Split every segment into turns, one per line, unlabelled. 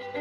Good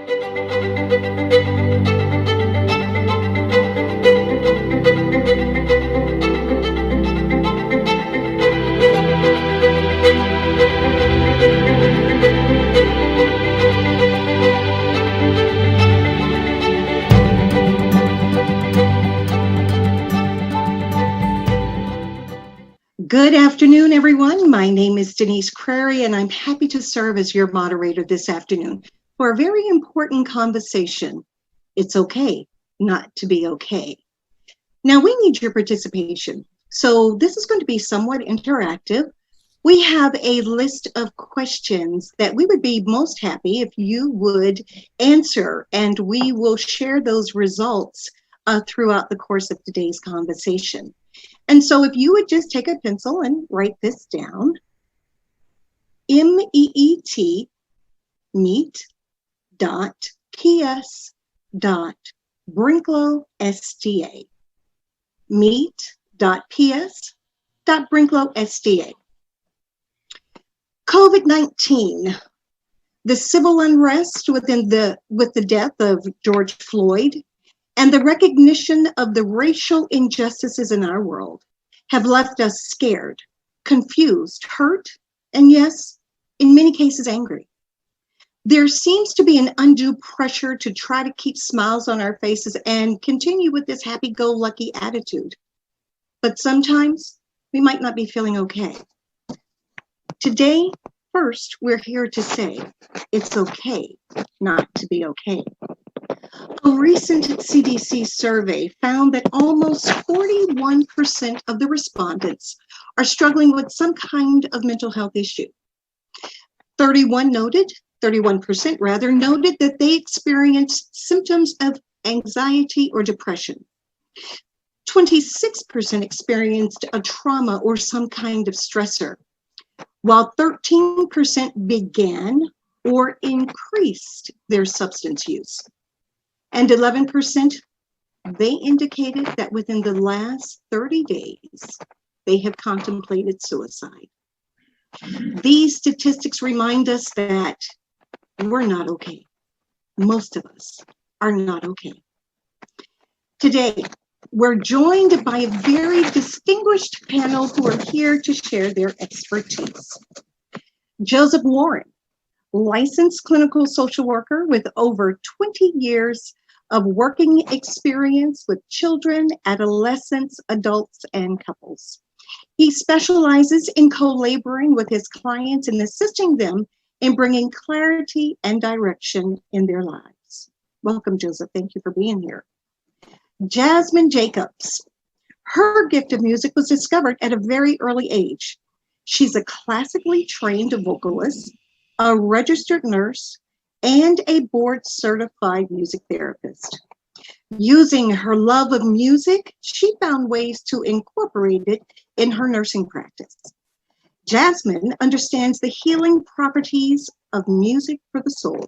afternoon, everyone. My name is Denise Crary, and I'm happy to serve as your moderator this afternoon for a very important conversation. It's okay not to be okay. Now, we need your participation. So this is going to be somewhat interactive. We have a list of questions that we would be most happy if you would answer, and we will share those results throughout the course of today's conversation. And so if you would just take a pencil and write this down, MEET, meet.ps.Brinklow SDA, meet.ps.Brinklow SDA. COVID-19, the civil unrest with the death of George Floyd, and the recognition of the racial injustices in our world have left us scared, confused, hurt, and yes, in many cases, angry. There seems to be an undue pressure to try to keep smiles on our faces and continue with this happy-go-lucky attitude. But sometimes we might not be feeling okay. Today, first, we're here to say it's okay not to be okay. A recent CDC survey found that almost 41% of the respondents are struggling with some kind of mental health issue. 31% noted that they experienced symptoms of anxiety or depression. 26% experienced a trauma or some kind of stressor, while 13% began or increased their substance use. And 11%, they indicated that within the last 30 days, they have contemplated suicide. These statistics remind us that we're not okay. Most of us are not okay. Today, we're joined by a very distinguished panel who are here to share their expertise. Joseph Warren, licensed clinical social worker with over 20 years of working experience with children, adolescents, adults, and couples. He specializes in co-laboring with his clients and assisting them in bringing clarity and direction in their lives. Welcome, Joseph. Thank you for being here. Jasmine Jacobs. Her gift of music was discovered at a very early age. She's a classically trained vocalist, a registered nurse, and a board-certified music therapist. Using her love of music, she found ways to incorporate it in her nursing practice. Jasmine understands the healing properties of music for the soul.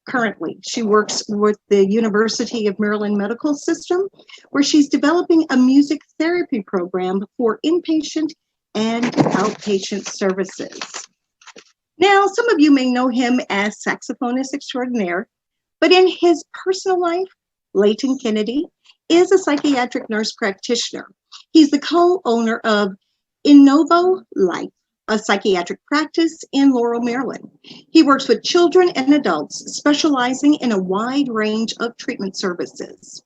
Currently, she works with the University of Maryland Medical System, where she's developing a music therapy program for inpatient and outpatient services. Now, some of you may know him as saxophonist extraordinaire, but in his personal life, Layton Kennedy is a psychiatric nurse practitioner. He's the co-owner of Innovo Life, a psychiatric practice in Laurel, Maryland. He works with children and adults, specializing in a wide range of treatment services.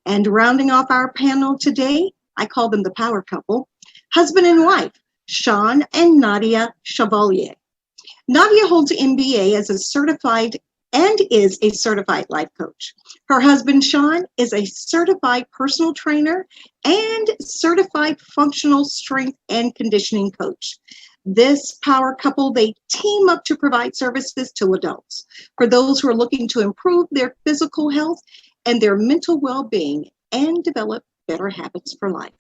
And rounding off our panel today, I call them the power couple, husband and wife, Sean and Nadia Chevalier. Nadia holds an MBA as a certified and is a certified life coach. Her husband, Sean, is a certified personal trainer and certified functional strength and conditioning coach. This power couple, they team up to provide services to adults for those who are looking to improve their physical health and their mental well-being and develop better habits for life.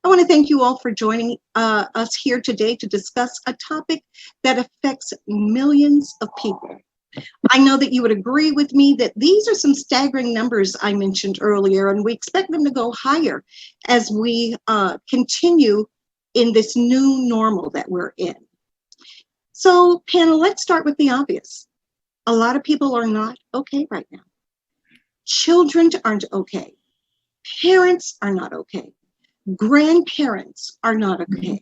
I want to thank you all for joining us here today to discuss a topic that affects millions of people. I know that you would agree with me that these are some staggering numbers I mentioned earlier, and we expect them to go higher as we continue in this new normal that we're in. So, panel, let's start with the obvious. A lot of people are not okay right now. Children aren't okay. Parents are not okay. Grandparents are not okay.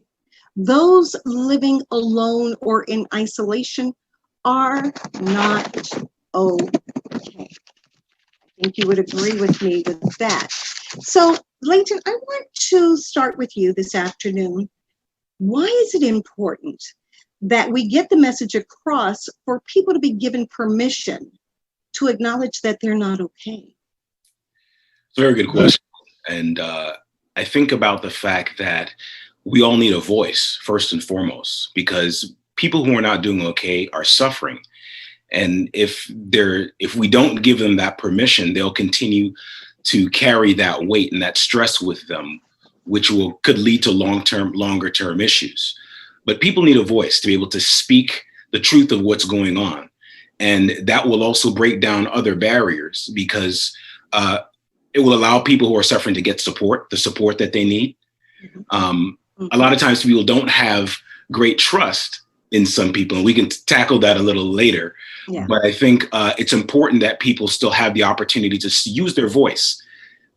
Those living alone or in isolation are not okay. I think you would agree with me with that. So, Leighton, I want to start with you this afternoon. Why is it important that we get the message across for people to be given permission to acknowledge that they're not okay?
It's a very good question. And I think about the fact that we all need a voice, first and foremost, because people who are not doing okay are suffering. And if we don't give them that permission, they'll continue to carry that weight and that stress with them, which could lead to longer term issues. But people need a voice to be able to speak the truth of what's going on. And that will also break down other barriers, because it will allow people who are suffering to get the support that they need. A lot of times people don't have great trust in some people, and we can tackle that a little later. Yeah. But I think it's important that people still have the opportunity to use their voice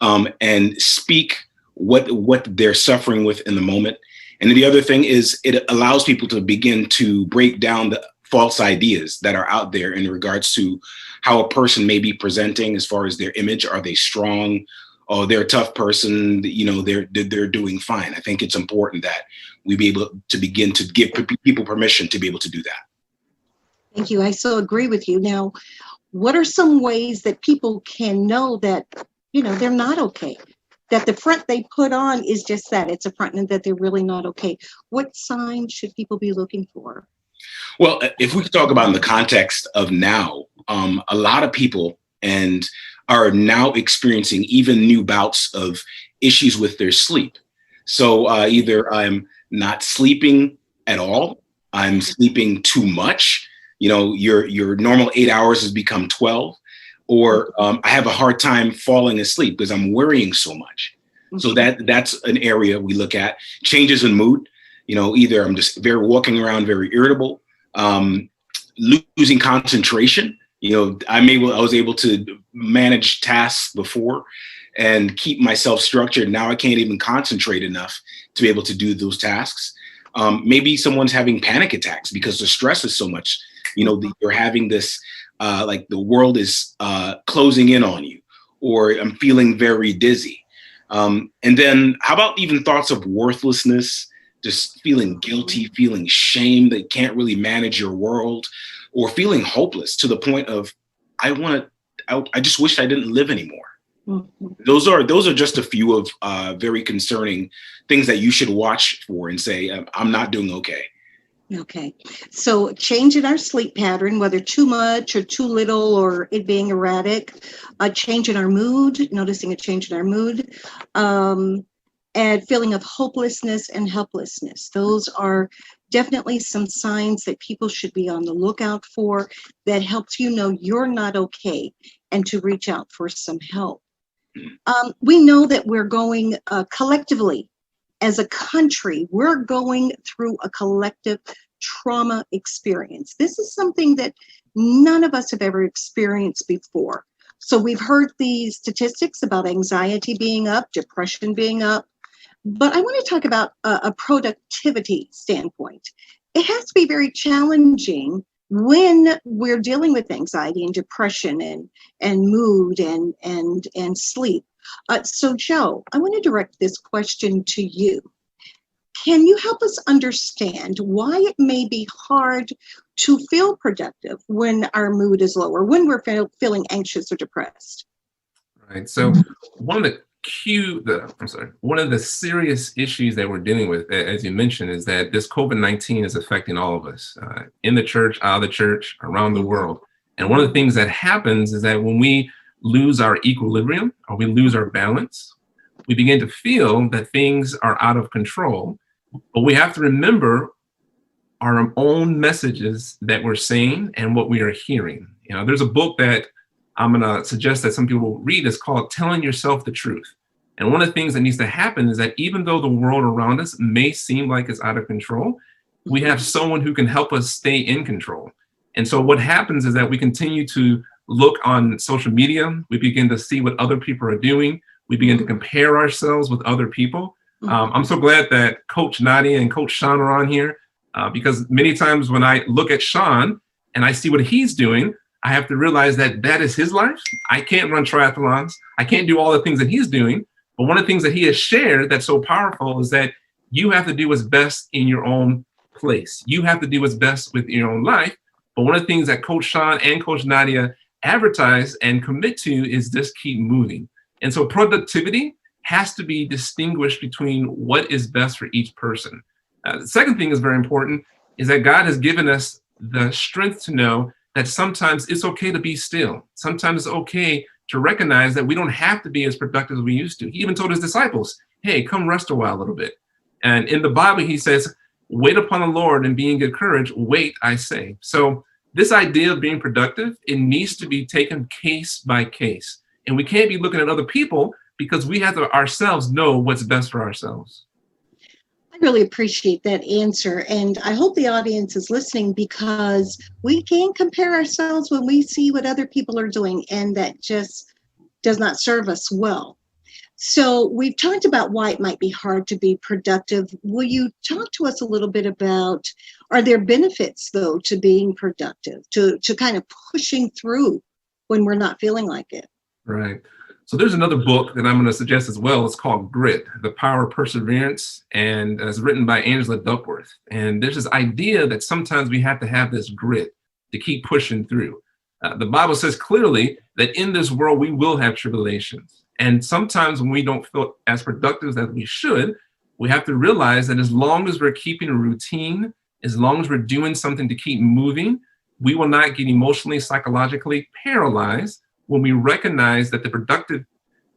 and speak what they're suffering with in the moment. And the other thing is it allows people to begin to break down the false ideas that are out there in regards to how a person may be presenting as far as their image. Are they strong? Oh, they're a tough person. You know, they're doing fine. I think it's important that we be able to begin to give people permission to be able to do that.
Thank you. I so agree with you. Now, what are some ways that people can know that, you know, they're not okay? That the front they put on is just that, it's a front, and that they're really not okay. What signs should people be looking for?
Well, if we could talk about in the context of now, a lot of people are now experiencing even new bouts of issues with their sleep. So either I'm not sleeping at all, I'm sleeping too much. You know, your normal 8 hours has become 12, or I have a hard time falling asleep because I'm worrying so much. So that's an area we look at. Changes in mood. You know, either I'm just walking around very irritable, losing concentration. You know, I was able to manage tasks before and keep myself structured. Now I can't even concentrate enough to be able to do those tasks. Maybe someone's having panic attacks because the stress is so much. You know, you're having this, like the world is closing in on you, or I'm feeling very dizzy. And then how about even thoughts of worthlessness, just feeling guilty, feeling shame that you can't really manage your world, or feeling hopeless to the point of, I just wish I didn't live anymore. Mm-hmm. Those are just a few of very concerning things that you should watch for and say, I'm not doing okay.
Okay. So change in our sleep pattern, whether too much or too little, or it being erratic, a change in our mood, noticing a change in our mood, and feeling of hopelessness and helplessness. Those are definitely some signs that people should be on the lookout for, that helps you know you're not okay and to reach out for some help. We know that we're going collectively as a country, we're going through a collective trauma experience. This is something that none of us have ever experienced before. So we've heard these statistics about anxiety being up, depression being up, but I want to talk about a productivity standpoint. It has to be very challenging when we're dealing with anxiety and depression and mood and sleep. So Joe, I want to direct this question to you. Can you help us understand why it may be hard to feel productive when our mood is low, or when we're feeling anxious or depressed?
Right. So one of the serious issues that we're dealing with, as you mentioned, is that this COVID-19 is affecting all of us, in the church, out of the church, around the world. And one of the things that happens is that when we lose our equilibrium, or we lose our balance, we begin to feel that things are out of control. But we have to remember our own messages that we're saying and what we are hearing. You know, there's a book that I'm going to suggest that some people read. It's called Telling Yourself the Truth. And one of the things that needs to happen is that even though the world around us may seem like it's out of control, we have someone who can help us stay in control. And so what happens is that we continue to look on social media. We begin to see what other people are doing. We begin to compare ourselves with other people. I'm so glad that Coach Nadia and Coach Sean are on here, because many times when I look at Sean and I see what he's doing, I have to realize that that is his life. I can't run triathlons. I can't do all the things that he's doing. But one of the things that he has shared that's so powerful is that you have to do what's best in your own place. You have to do what's best with your own life. But one of the things that Coach Sean and Coach Nadia advertise and commit to is just keep moving. And so productivity has to be distinguished between what is best for each person. The second thing is very important is that God has given us the strength to know that sometimes it's okay to be still. Sometimes it's okay to recognize that we don't have to be as productive as we used to. He even told his disciples, hey, come rest a while a little bit. And in the Bible, he says, wait upon the Lord and be in good courage. Wait, I say. So this idea of being productive, it needs to be taken case by case. And we can't be looking at other people because we have to ourselves know what's best for ourselves.
I really appreciate that answer. And I hope the audience is listening, because we can compare ourselves when we see what other people are doing, and that just does not serve us well. So we've talked about why it might be hard to be productive. Will you talk to us a little bit about, are there benefits, though, to being productive, to kind of pushing through when we're not feeling like it?
Right. So there's another book that I'm going to suggest as well. It's called Grit, The Power of Perseverance, and it's written by Angela Duckworth. And there's this idea that sometimes we have to have this grit to keep pushing through. The Bible says clearly that in this world, we will have tribulations. And sometimes when we don't feel as productive as we should, we have to realize that as long as we're keeping a routine, as long as we're doing something to keep moving, we will not get emotionally, psychologically paralyzed when we recognize that the productive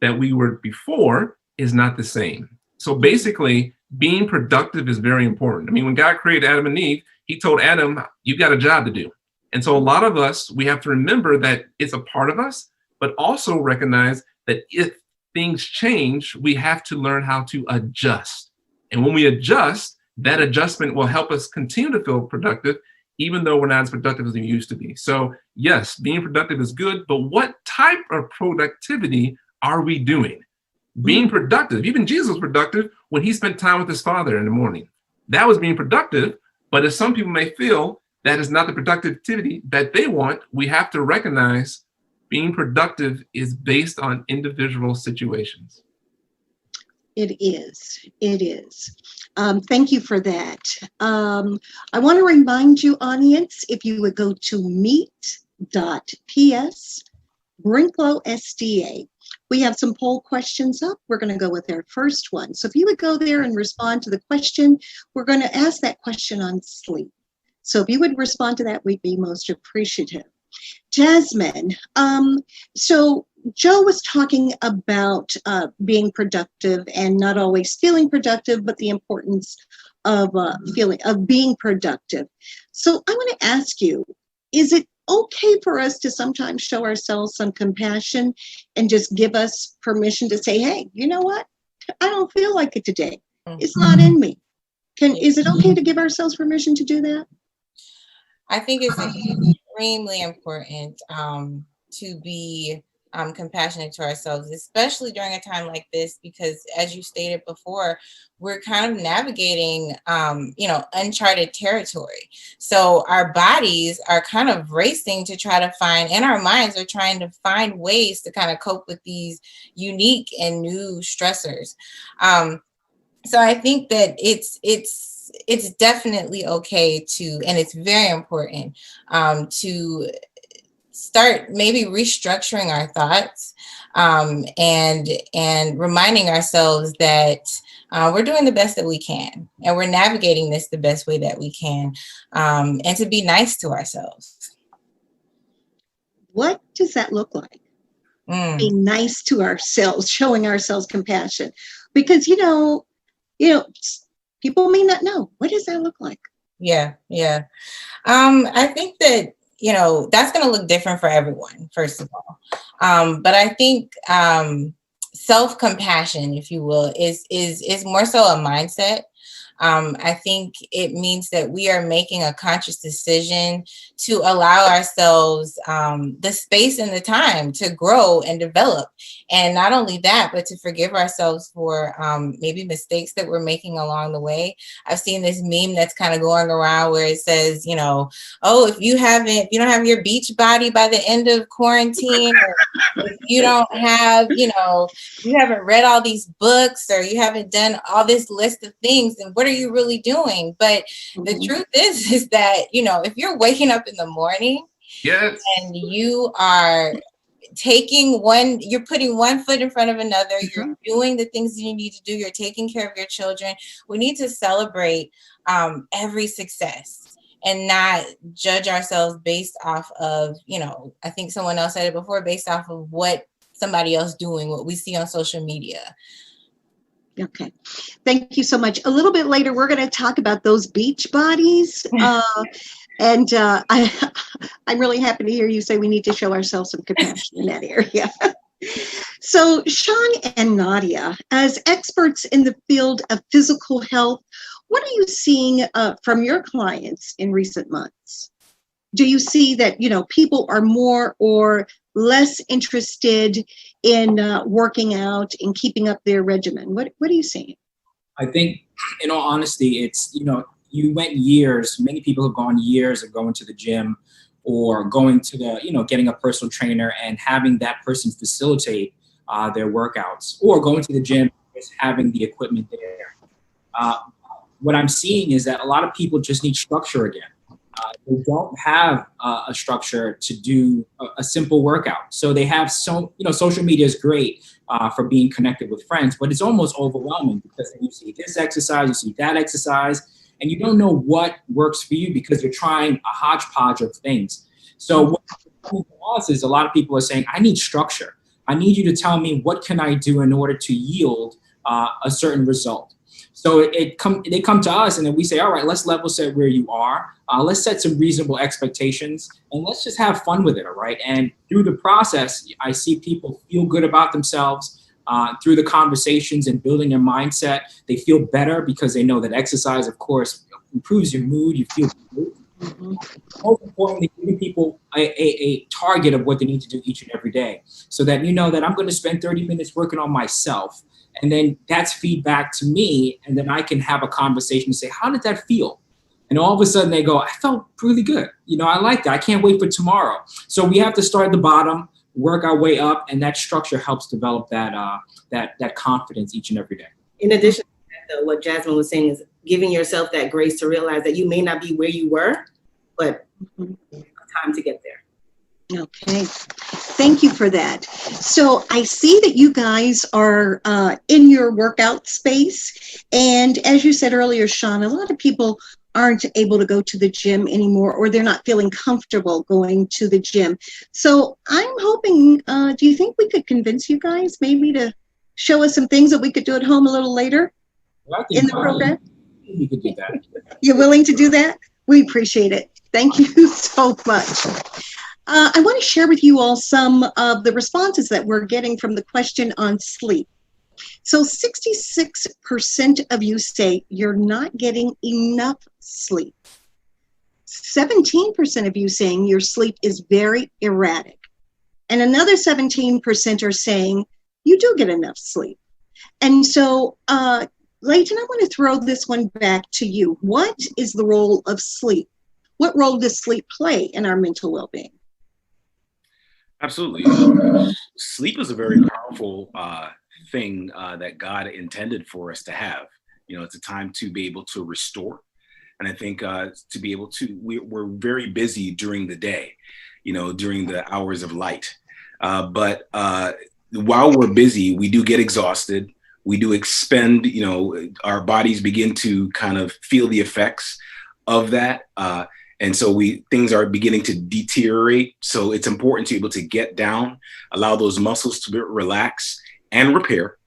that we were before is not the same. So basically, being productive is very important. I mean, when God created Adam and Eve, he told Adam, you've got a job to do. And so a lot of us, we have to remember that it's a part of us, but also recognize that if things change, we have to learn how to adjust. And when we adjust, that adjustment will help us continue to feel productive, even though we're not as productive as we used to be. So yes, being productive is good, but what type of productivity are we doing? Being productive, even Jesus was productive when he spent time with his Father in the morning. That was being productive, but as some people may feel that is not the productivity that they want, we have to recognize being productive is based on individual situations.
It is. It is. Thank you for that. I want to remind you, audience, if you would go to meet.ps, Brinklow SDA. We have some poll questions up. We're going to go with our first one. So if you would go there and respond to the question, we're going to ask that question on sleep. So if you would respond to that, we'd be most appreciative. Jasmine, so Joe was talking about being productive and not always feeling productive, but the importance of being productive. So I want to ask you, is it okay for us to sometimes show ourselves some compassion and just give us permission to say, hey, you know what? I don't feel like it today. It's not in me. Is it okay to give ourselves permission to do that?
I think it's extremely important to be compassionate to ourselves, especially during a time like this, because as you stated before, we're kind of navigating, uncharted territory. So our bodies are kind of racing to try to find, and our minds are trying to find ways to kind of cope with these unique and new stressors. So I think that it's definitely okay to, and it's very important to start maybe restructuring our thoughts and reminding ourselves that we're doing the best that we can, and we're navigating this the best way that we can, and to be nice to ourselves.
What does that look like? Being nice to ourselves, showing ourselves compassion, because people may not know. What does that look like?
Yeah. I think that, that's going to look different for everyone, first of all. But I think self-compassion, if you will, is more so a mindset. I think it means that we are making a conscious decision to allow ourselves the space and the time to grow and develop. And not only that, but to forgive ourselves for maybe mistakes that we're making along the way. I've seen this meme that's kind of going around where it says, you know, oh, if you don't have your beach body by the end of quarantine, or if you don't have, you know, you haven't read all these books, or you haven't done all this list of things, then what are you really doing? But the truth is that, you know, if you're waking up in the morning,
yes,
and you are you're putting one foot in front of another, you're doing the things you need to do, you're taking care of your children, we need to celebrate every success and not judge ourselves based off of, you know, I think someone else said it before, based off of what somebody else doing, what we see on social media.
Okay, thank you so much. A little bit later, we're going to talk about those beach bodies. And I'm really happy to hear you say we need to show ourselves some compassion in that area. So Sean and Nadia, as experts in the field of physical health, what are you seeing from your clients in recent months? Do you see that, you know, people are more or less interested in working out and keeping up their regimen? What are you seeing?
I think, in all honesty, it's, you know, you went years, many people have gone years of going to the gym or going to the, you know, getting a personal trainer and having that person facilitate their workouts, or going to the gym, just having the equipment there. What I'm seeing is that a lot of people just need structure again. They don't have a structure to do a simple workout. So they have social media is great for being connected with friends, but it's almost overwhelming because you see this exercise, you see that exercise, and you don't know what works for you because you're trying a hodgepodge of things. So what for us is a lot of people are saying, I need structure. I need you to tell me what can I do in order to yield a certain result. So they come to us and then we say, all right, let's level set where you are. Let's set some reasonable expectations and let's just have fun with it, all right? And through the process, I see people feel good about themselves through the conversations and building their mindset. They feel better because they know that exercise, of course, improves your mood. You feel good. Most importantly, giving people a target of what they need to do each and every day so that you know that I'm going to spend 30 minutes working on myself. And then that's feedback to me. And then I can have a conversation and say, how did that feel? And all of a sudden they go, I felt really good. You know, I like that. I can't wait for tomorrow. So we have to start at the bottom, work our way up. And that structure helps develop that confidence each and every day.
In addition to that, though, what Jasmine was saying is giving yourself that grace to realize that you may not be where you were, but time to get there.
Okay, thank you for that. So I see that you guys are in your workout space. And as you said earlier, Sean, a lot of people aren't able to go to the gym anymore, or they're not feeling comfortable going to the gym. So I'm hoping, do you think we could convince you guys maybe to show us some things that we could do at home a little later in the program?
We could do that.
You're willing to do that? We appreciate it. Thank you so much. I want to share with you all some of the responses that we're getting from the question on sleep. So 66% of you say you're not getting enough sleep. 17% of you saying your sleep is very erratic. And another 17% are saying you do get enough sleep. And so, Leighton, I want to throw this one back to you. What is the role of sleep? What role does sleep play in our mental well-being?
Absolutely. Sleep is a very powerful thing that God intended for us to have. You know, it's a time to be able to restore. And I think to be able to, we're very busy during the day, you know, during the hours of light. But while we're busy, we do get exhausted. We do expend, you know, our bodies begin to kind of feel the effects of that. And so things are beginning to deteriorate. So it's important to be able to get down, allow those muscles to relax and repair,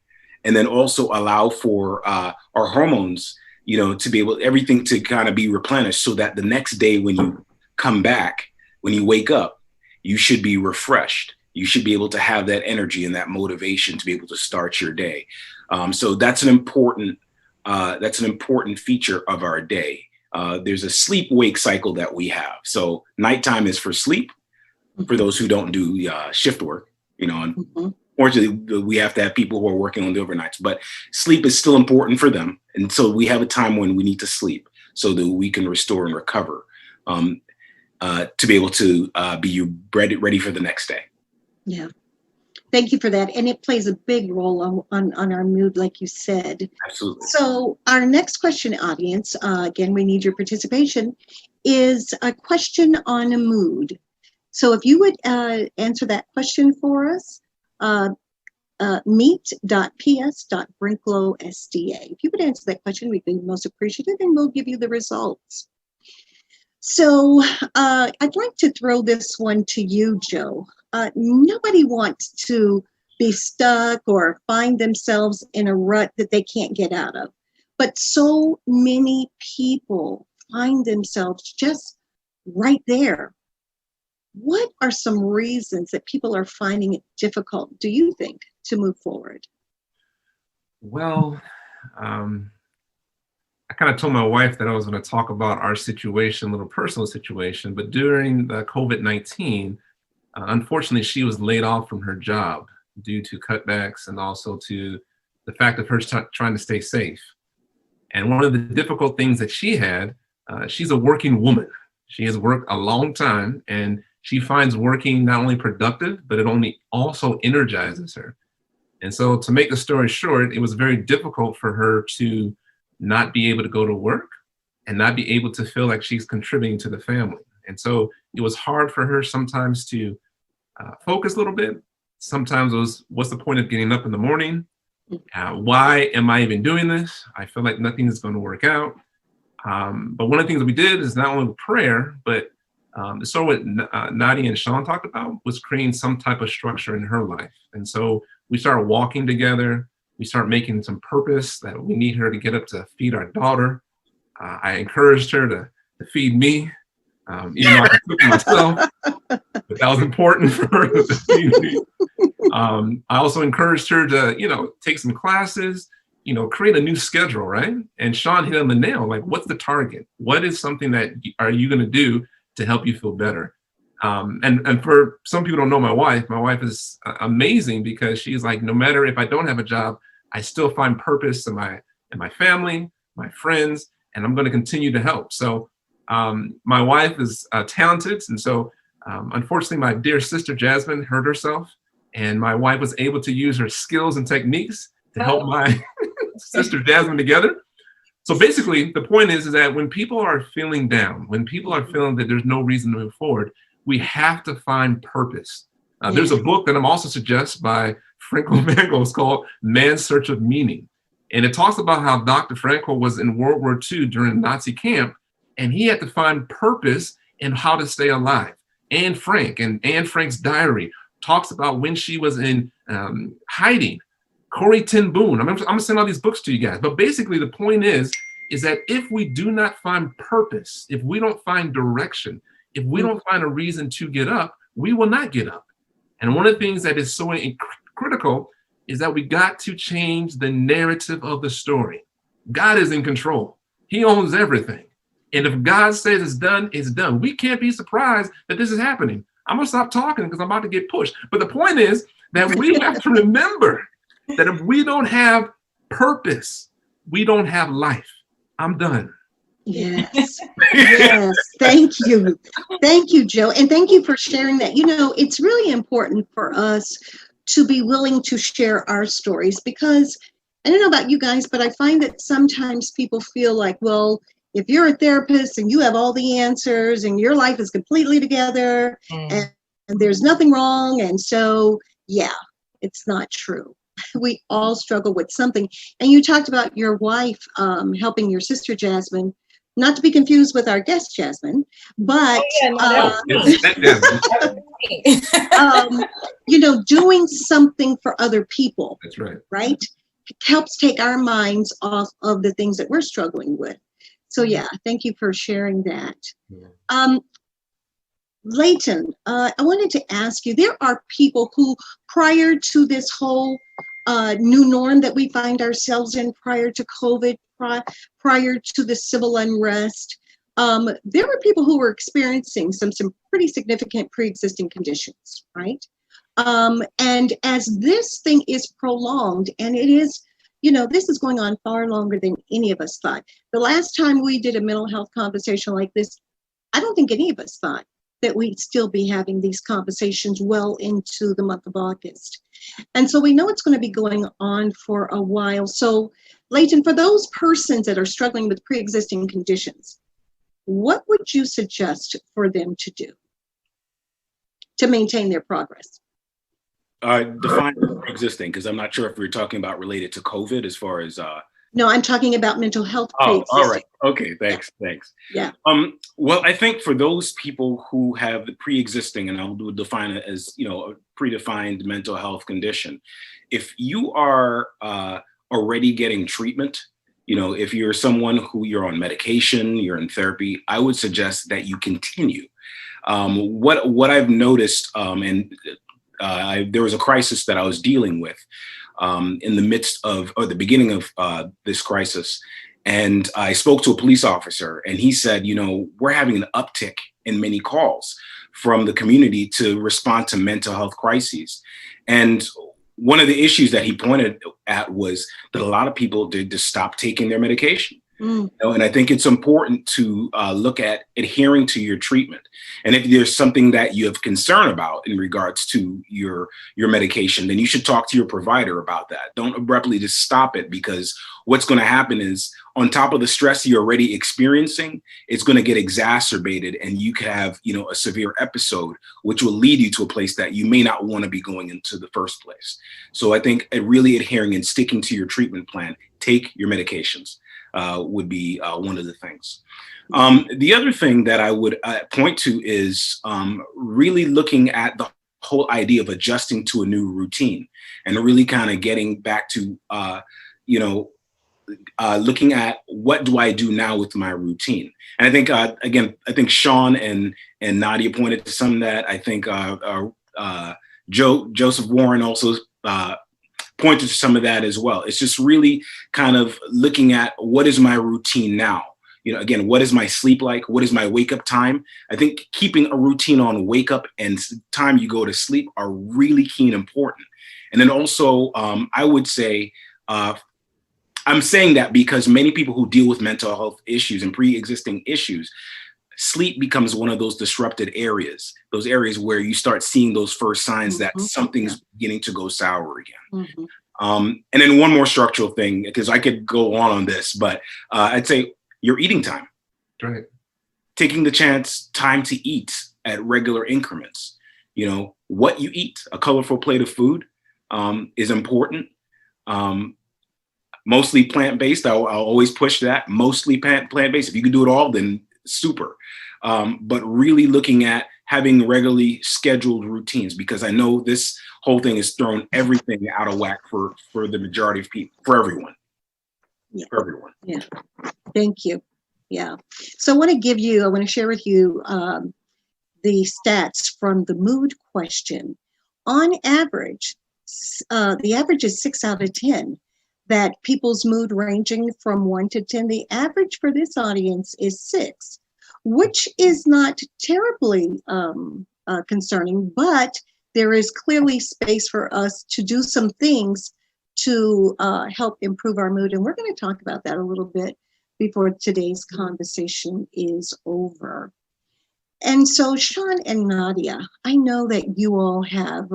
and then also allow for our hormones, you know, to be able, everything to kind of be replenished so that the next day when you come back, when you wake up, you should be refreshed. You should be able to have that energy and that motivation to be able to start your day. So that's an important that's an important feature of our day. There's a sleep-wake cycle that we have. So nighttime is for sleep, for those who don't do shift work. Unfortunately, we have to have people who are working on the overnights, but sleep is still important for them. And so we have a time when we need to sleep so that we can restore and recover to be able to be ready for the next day.
Yeah. Thank you for that. And it plays a big role on our mood, like you said.
Absolutely.
So our next question, audience, again, we need your participation, is a question on a mood. So if you would answer that question for us, meet.ps.brinklowsda. If you would answer that question, we'd be most appreciative, and we'll give you the results. So I'd like to throw this one to you, Joe. Nobody wants to be stuck or find themselves in a rut that they can't get out of. But so many people find themselves just right there. What are some reasons that people are finding it difficult, do you think, to move forward?
Well, I kind of told my wife that I was going to talk about our situation, a little personal situation, but during the COVID-19, unfortunately, she was laid off from her job due to cutbacks and also to the fact of her trying to stay safe. And one of the difficult things that she had, she's a working woman. She has worked a long time, and she finds working not only productive, but it also energizes her. And so to make the story short, it was very difficult for her to not be able to go to work and not be able to feel like she's contributing to the family. And so it was hard for her sometimes to focus a little bit. Sometimes it was, what's the point of getting up in the morning? Why am I even doing this? I feel like nothing is going to work out. But one of the things that we did is not only prayer, but so what Nadia and Sean talked about was creating some type of structure in her life. And so we started walking together. We started making some purpose that we need her to get up to feed our daughter. I encouraged her to feed me, even though I can cook myself, but that was important for her to feed me. I also encouraged her to, take some classes, create a new schedule, right? And Sean hit on the nail, like, what's the target? What is something that are you going to do to help you feel better? And for some people who don't know my wife is amazing because she's like, no matter if I don't have a job, I still find purpose in my family, my friends, and I'm going to continue to help. So my wife is talented. And so unfortunately, my dear sister Jasmine hurt herself, and my wife was able to use her skills and techniques to help my sister Jasmine together. So basically, the point is that when people are feeling down, when people are feeling that there's no reason to move forward, we have to find purpose. There's a book that I'm also suggest by Emmanuel-Brinklow. It's called Man's Search of Meaning. And it talks about how Dr. Frankl was in World War II during a Nazi camp, and he had to find purpose in how to stay alive. Anne Frank's diary talks about when she was in hiding. Corrie ten Boom. I'm gonna send all these books to you guys. But basically the point is that if we do not find purpose, if we don't find direction, if we don't find a reason to get up, we will not get up. And one of the things that is so critical is that we got to change the narrative of the story. God is in control. He owns everything. And if God says it's done, it's done. We can't be surprised that this is happening. I'm gonna stop talking because I'm about to get pushed. But the point is that we have to remember that if we don't have purpose, we don't have life. I'm done.
Yes. Yes. Thank you. Thank you, Joe. And thank you for sharing that. It's really important for us to be willing to share our stories because I don't know about you guys, but I find that sometimes people feel like, well, if you're a therapist and you have all the answers and your life is completely together and there's nothing wrong. And so, yeah, it's not true. We all struggle with something. And you talked about your wife helping your sister Jasmine, not to be confused with our guest Jasmine, but doing something for other people. That's right. Right? It helps take our minds off of the things that we're struggling with. So yeah, thank you for sharing that. Layton, I wanted to ask you, there are people who prior to this whole new norm that we find ourselves in prior to COVID, prior to the civil unrest, there were people who were experiencing some pretty significant pre-existing conditions, right? And as this thing is prolonged, and it is, this is going on far longer than any of us thought. The last time we did a mental health conversation like this, I don't think any of us thought that we'd still be having these conversations well into the month of August. And so we know it's going to be going on for a while. So, Leighton, for those persons that are struggling with pre-existing conditions, what would you suggest for them to do to maintain their progress?
Define existing, because I'm not sure if we're talking about related to COVID as far as.
No, I'm talking about mental health.
Oh, all right. Okay, thanks.
Yeah.
Well, I think for those people who have the pre-existing, and I'll define it as, a predefined mental health condition, if you are already getting treatment, if you're someone who you're on medication, you're in therapy, I would suggest that you continue. What I've noticed, there was a crisis that I was dealing with in the midst of, or the beginning of this crisis. And I spoke to a police officer, and he said, we're having an uptick in many calls from the community to respond to mental health crises. And one of the issues that he pointed at was that a lot of people did just stop taking their medication. And I think it's important to look at adhering to your treatment. And if there's something that you have concern about in regards to your medication, then you should talk to your provider about that. Don't abruptly just stop it, because what's going to happen is, on top of the stress you're already experiencing, it's going to get exacerbated, and you could have, a severe episode, which will lead you to a place that you may not want to be going into the first place. So I think really adhering and sticking to your treatment plan, take your medications. Would be one of the things. The other thing that I would point to is really looking at the whole idea of adjusting to a new routine, and really kind of getting back to, looking at what do I do now with my routine. And I think, I think Sean and Nadia pointed to some of that. I think Joseph Warren also pointed to some of that as well. It's just really kind of looking at, what is my routine now? Again, what is my sleep like? What is my wake up time? I think keeping a routine on wake up and time you go to sleep are really key and important. And then also, I would say, I'm saying that because many people who deal with mental health issues and pre-existing issues, sleep becomes one of those disrupted areas, those areas where you start seeing those first signs that something's beginning to go sour again. And then one more structural thing, because I could go on this, but I'd say your eating time.
Right.
Taking the time to eat at regular increments. What you eat, a colorful plate of food is important. Mostly plant-based. I'll always push that. Mostly plant-based. If you can do it all, then super. But really looking at having regularly scheduled routines, because I know this whole thing has thrown everything out of whack for the majority of people, for everyone.
Yeah.
For everyone.
Yeah. Thank you. Yeah. So I want to share with you the stats from the mood question. On average, the average is 6 out of 10. That people's mood ranging from 1 to 10. The average for this audience is 6, which is not terribly concerning, but there is clearly space for us to do some things to help improve our mood. And we're going to talk about that a little bit before today's conversation is over. And so, Sean and Nadia, I know that you all have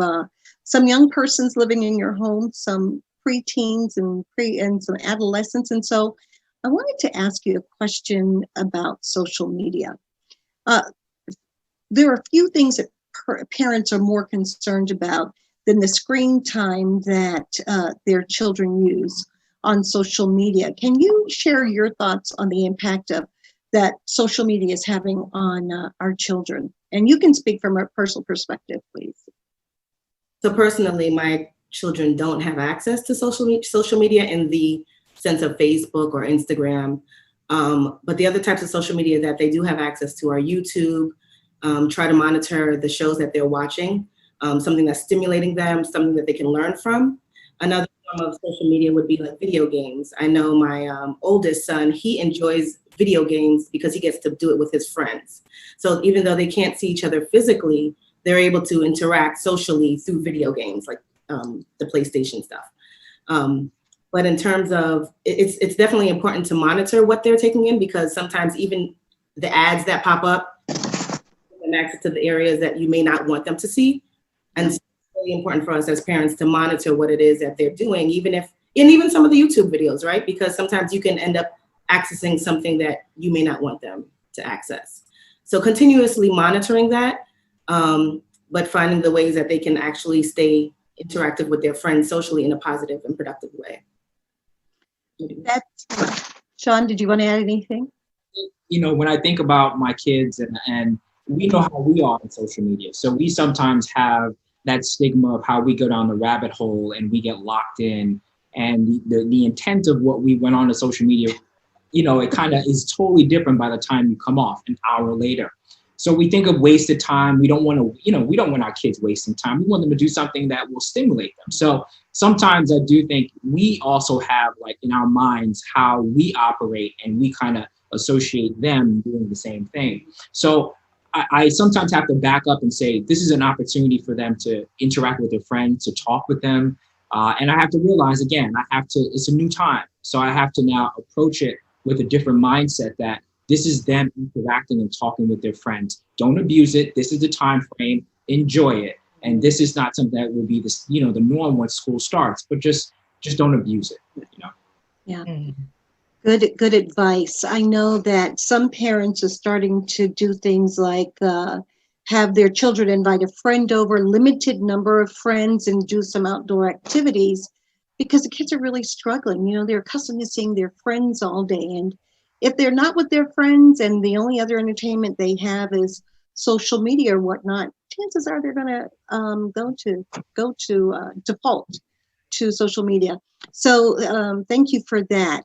some young persons living in your home, some preteens and some adolescents. And so I wanted to ask you a question about social media. There are a few things that parents are more concerned about than the screen time that their children use on social media. Can you share your thoughts on the impact that social media is having on our children? And you can speak from a personal perspective, please.
So personally, my children don't have access to social media in the sense of Facebook or Instagram. But the other types of social media that they do have access to are YouTube. Try to monitor the shows that they're watching, something that's stimulating them, something that they can learn from. Another of social media would be like video games. I know my oldest son, he enjoys video games because he gets to do it with his friends. So even though they can't see each other physically, they're able to interact socially through video games, like the PlayStation stuff. But in terms of, it's definitely important to monitor what they're taking in, because sometimes even the ads that pop up and access to the areas that you may not want them to see. And it's really important for us as parents to monitor what it is that they're doing, even some of the YouTube videos, right? Because sometimes you can end up accessing something that you may not want them to access. So continuously monitoring that, but finding the ways that they can actually stay interactive with their friends socially in a positive and productive way.
Sean, did you want to add anything?
You know, when I think about my kids and we know how we are on social media. So we sometimes have that stigma of how we go down the rabbit hole and we get locked in, and the intent of what we went on to social media, you know, it kind of is totally different by the time you come off an hour later. So we think of wasted time. We don't want to, you know, we don't want our kids wasting time. We want them to do something that will stimulate them. So sometimes I do think we also have, like, in our minds how we operate, and we kind of associate them doing the same thing. So I sometimes have to back up and say, this is an opportunity for them to interact with their friends, to talk with them. And I have to realize, again, it's a new time. So I have to now approach it with a different mindset, that this is them interacting and talking with their friends. Don't abuse it. This is the time frame. Enjoy it. And this is not something that will be this, you know, the norm when school starts, but just don't abuse it, you know?
Yeah. Good advice. I know that some parents are starting to do things like have their children invite a friend over, limited number of friends, and do some outdoor activities, because the kids are really struggling. You know, they're accustomed to seeing their friends all day. And if they're not with their friends and the only other entertainment they have is social media or whatnot, chances are they're going to go to default to social media. So thank you for that.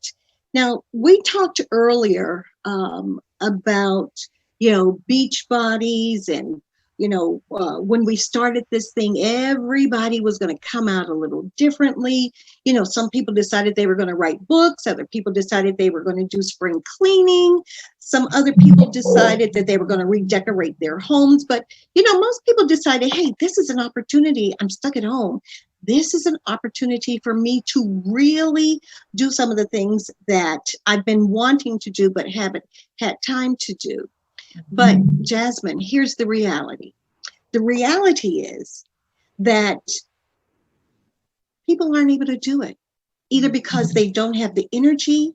Now, we talked earlier about, you know, beach bodies, and, you know, when we started this thing, everybody was going to come out a little differently. You know, some people decided they were going to write books. Other people decided they were going to do spring cleaning. Some other people decided that they were going to redecorate their homes. But, you know, most people decided, hey, this is an opportunity. I'm stuck at home. This is an opportunity for me to really do some of the things that I've been wanting to do but haven't had time to do. But Jasmine, here's the reality. The reality is that people aren't able to do it, either because they don't have the energy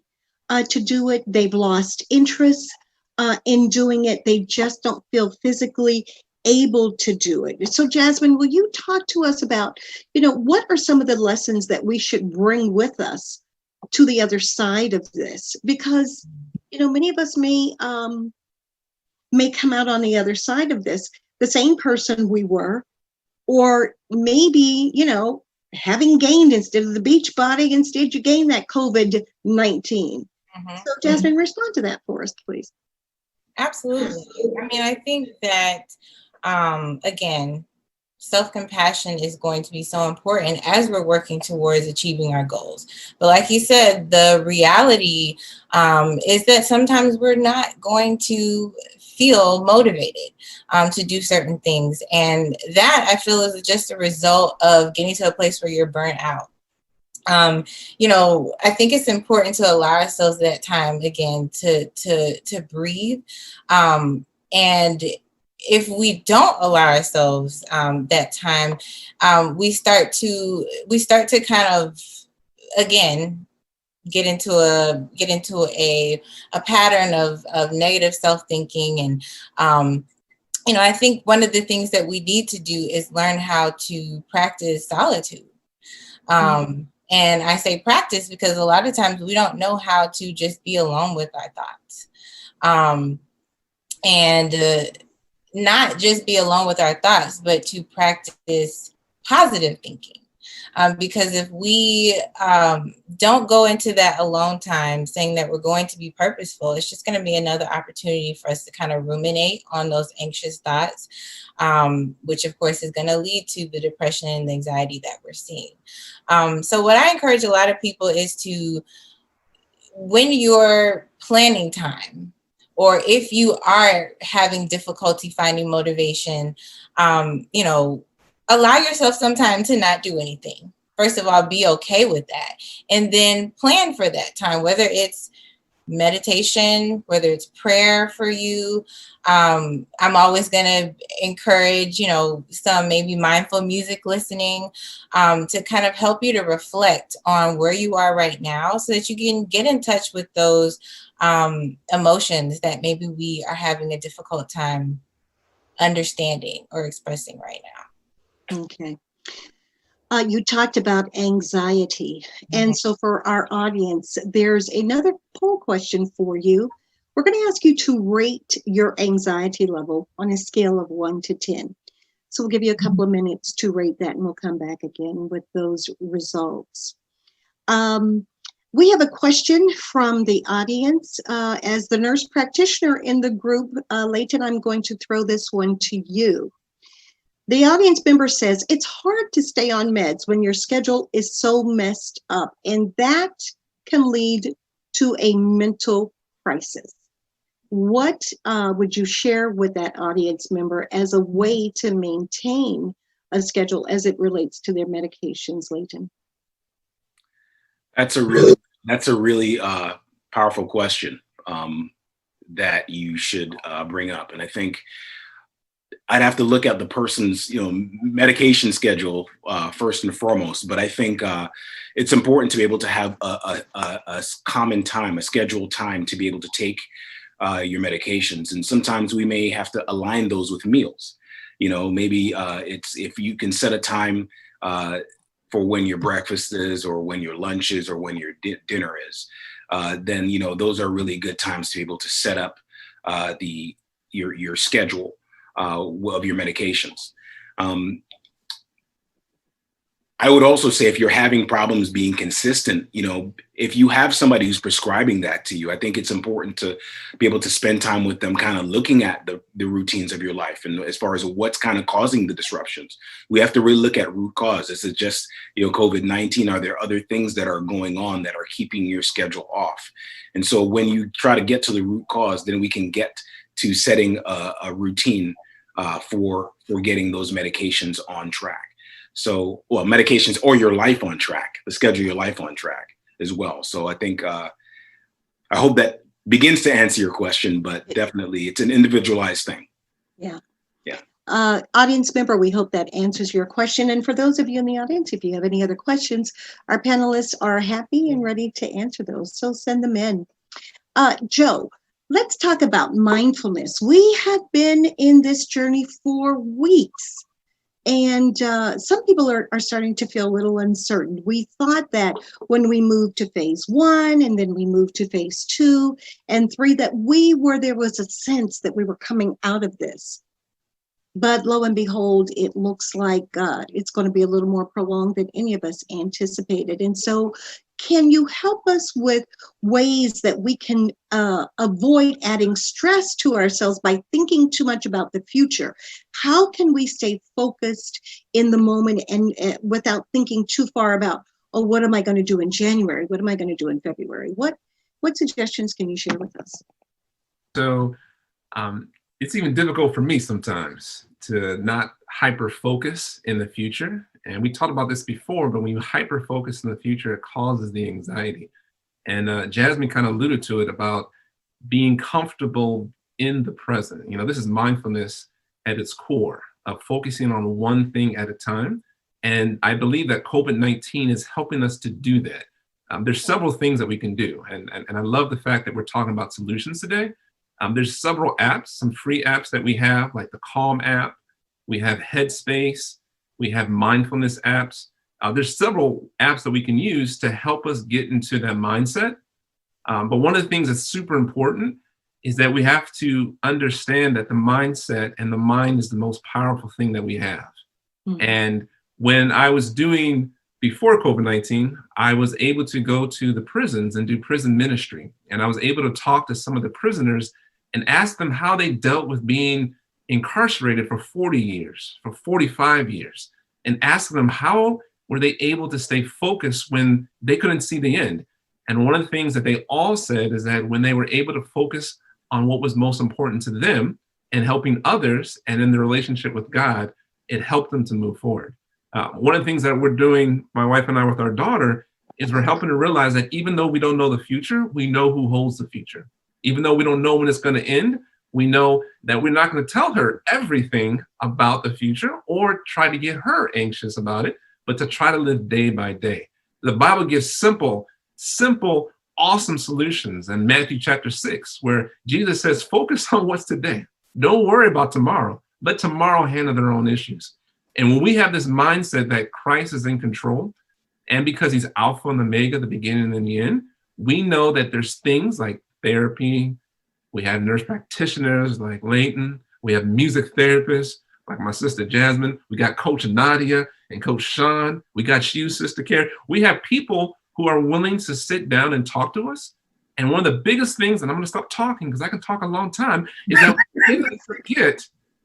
to do it, they've lost interest in doing it, they just don't feel physically able to do it. So Jasmine, will you talk to us about, you know, what are some of the lessons that we should bring with us to the other side of this? Because, you know, many of us may come out on the other side of this the same person we were, or maybe, you know, having gained, instead of the beach body, instead you gain that COVID-19. So Jasmine, respond to that for us, please.
Absolutely. I mean, I think that, again, self-compassion is going to be so important as we're working towards achieving our goals. But like you said, the reality is that sometimes we're not going to feel motivated to do certain things. And that, I feel, is just a result of getting to a place where you're burnt out. You know, I think it's important to allow ourselves that time, again, to breathe. And if we don't allow ourselves that time, we start to kind of, again, get into a pattern of negative self-thinking. And you know, I think one of the things that we need to do is learn how to practice solitude. And I say practice because a lot of times we don't know how to just be alone with our thoughts. And not just be alone with our thoughts, but to practice positive thinking. Because if we don't go into that alone time saying that we're going to be purposeful, it's just going to be another opportunity for us to kind of ruminate on those anxious thoughts, which of course is going to lead to the depression and the anxiety that we're seeing. So what I encourage a lot of people is to, when you're planning time, or if you are having difficulty finding motivation, allow yourself some time to not do anything. First of all, be okay with that. And then plan for that time, whether it's meditation, whether it's prayer for you. I'm always going to encourage, some maybe mindful music listening to kind of help you to reflect on where you are right now so that you can get in touch with those emotions that maybe we are having a difficult time understanding or expressing right now.
Okay. You talked about anxiety. And so for our audience, there's another poll question for you. We're going to ask you to rate your anxiety level on a scale of 1 to 10. So we'll give you a couple of minutes to rate that, and we'll come back again with those results. We have a question from the audience. As the nurse practitioner in the group, Leighton, I'm going to throw this one to you. The audience member says, it's hard to stay on meds when your schedule is so messed up, and that can lead to a mental crisis. What would you share with that audience member as a way to maintain a schedule as it relates to their medications, Leighton?
That's a really powerful question that you should bring up. And I think I'd have to look at the person's, medication schedule first and foremost. But I think it's important to be able to have a common time, a scheduled time to be able to take your medications. And sometimes we may have to align those with meals. Maybe it's if you can set a time for when your breakfast is, or when your lunch is, or when your dinner is, then those are really good times to be able to set up your schedule of your medications. I would also say, if you're having problems being consistent, if you have somebody who's prescribing that to you, I think it's important to be able to spend time with them, kind of looking at the routines of your life. And as far as what's kind of causing the disruptions, we have to really look at root cause. Is it just, COVID-19? Are there other things that are going on that are keeping your schedule off? And so when you try to get to the root cause, then we can get to setting a routine for getting those medications on track. So, medications or your life on track, the schedule your life on track as well. So I think, I hope that begins to answer your question, but definitely it's an individualized thing.
Yeah.
Yeah.
Audience member, we hope that answers your question. And for those of you in the audience, if you have any other questions, our panelists are happy and ready to answer those. So send them in. Joe, let's talk about mindfulness. We have been in this journey for weeks. And some people are starting to feel a little uncertain. We thought that when we moved to phase 1, and then we moved to phase 2 and 3, that there was a sense that we were coming out of this. But lo and behold, it looks like it's going to be a little more prolonged than any of us anticipated. And so can you help us with ways that we can avoid adding stress to ourselves by thinking too much about the future? How can we stay focused in the moment and without thinking too far about, what am I going to do in January? What am I going to do in February? What suggestions can you share with us?
So it's even difficult for me sometimes to not hyper focus in the future. And we talked about this before, but when you hyper focus in the future, it causes the anxiety. And Jasmine kind of alluded to it about being comfortable in the present. This is mindfulness at its core, of focusing on one thing at a time. And I believe that COVID-19 is helping us to do that. There's several things that we can do. And I love the fact that we're talking about solutions today. There's several apps, some free apps that we have, like the Calm app. We have Headspace. We have mindfulness apps. There's several apps that we can use to help us get into that mindset. But one of the things that's super important is that we have to understand that the mindset and the mind is the most powerful thing that we have. Mm-hmm. And when I was doing before COVID-19, I was able to go to the prisons and do prison ministry. And I was able to talk to some of the prisoners and ask them how they dealt with being incarcerated for 40 years, for 45 years, and ask them how were they able to stay focused when they couldn't see the end. And one of the things that they all said is that when they were able to focus on what was most important to them and helping others and in the relationship with God, it helped them to move forward. One of the things that we're doing, my wife and I, with our daughter, is we're helping her realize that even though we don't know the future, we know who holds the future. Even though we don't know when it's going to end, we know that we're not going to tell her everything about the future or try to get her anxious about it, but to try to live day by day. The Bible gives simple, awesome solutions in Matthew chapter 6, where Jesus says, focus on what's today. Don't worry about tomorrow. Let tomorrow handle their own issues. And when we have this mindset that Christ is in control, and because he's Alpha and Omega, the beginning and the end, we know that there's things like therapy. We have nurse practitioners like Layton. We have music therapists like my sister Jasmine. We got Coach Nadia and Coach Sean. We got you, Sister Karen. We have people who are willing to sit down and talk to us. And one of the biggest things, and I'm going to stop talking because I can talk a long time, is that we forget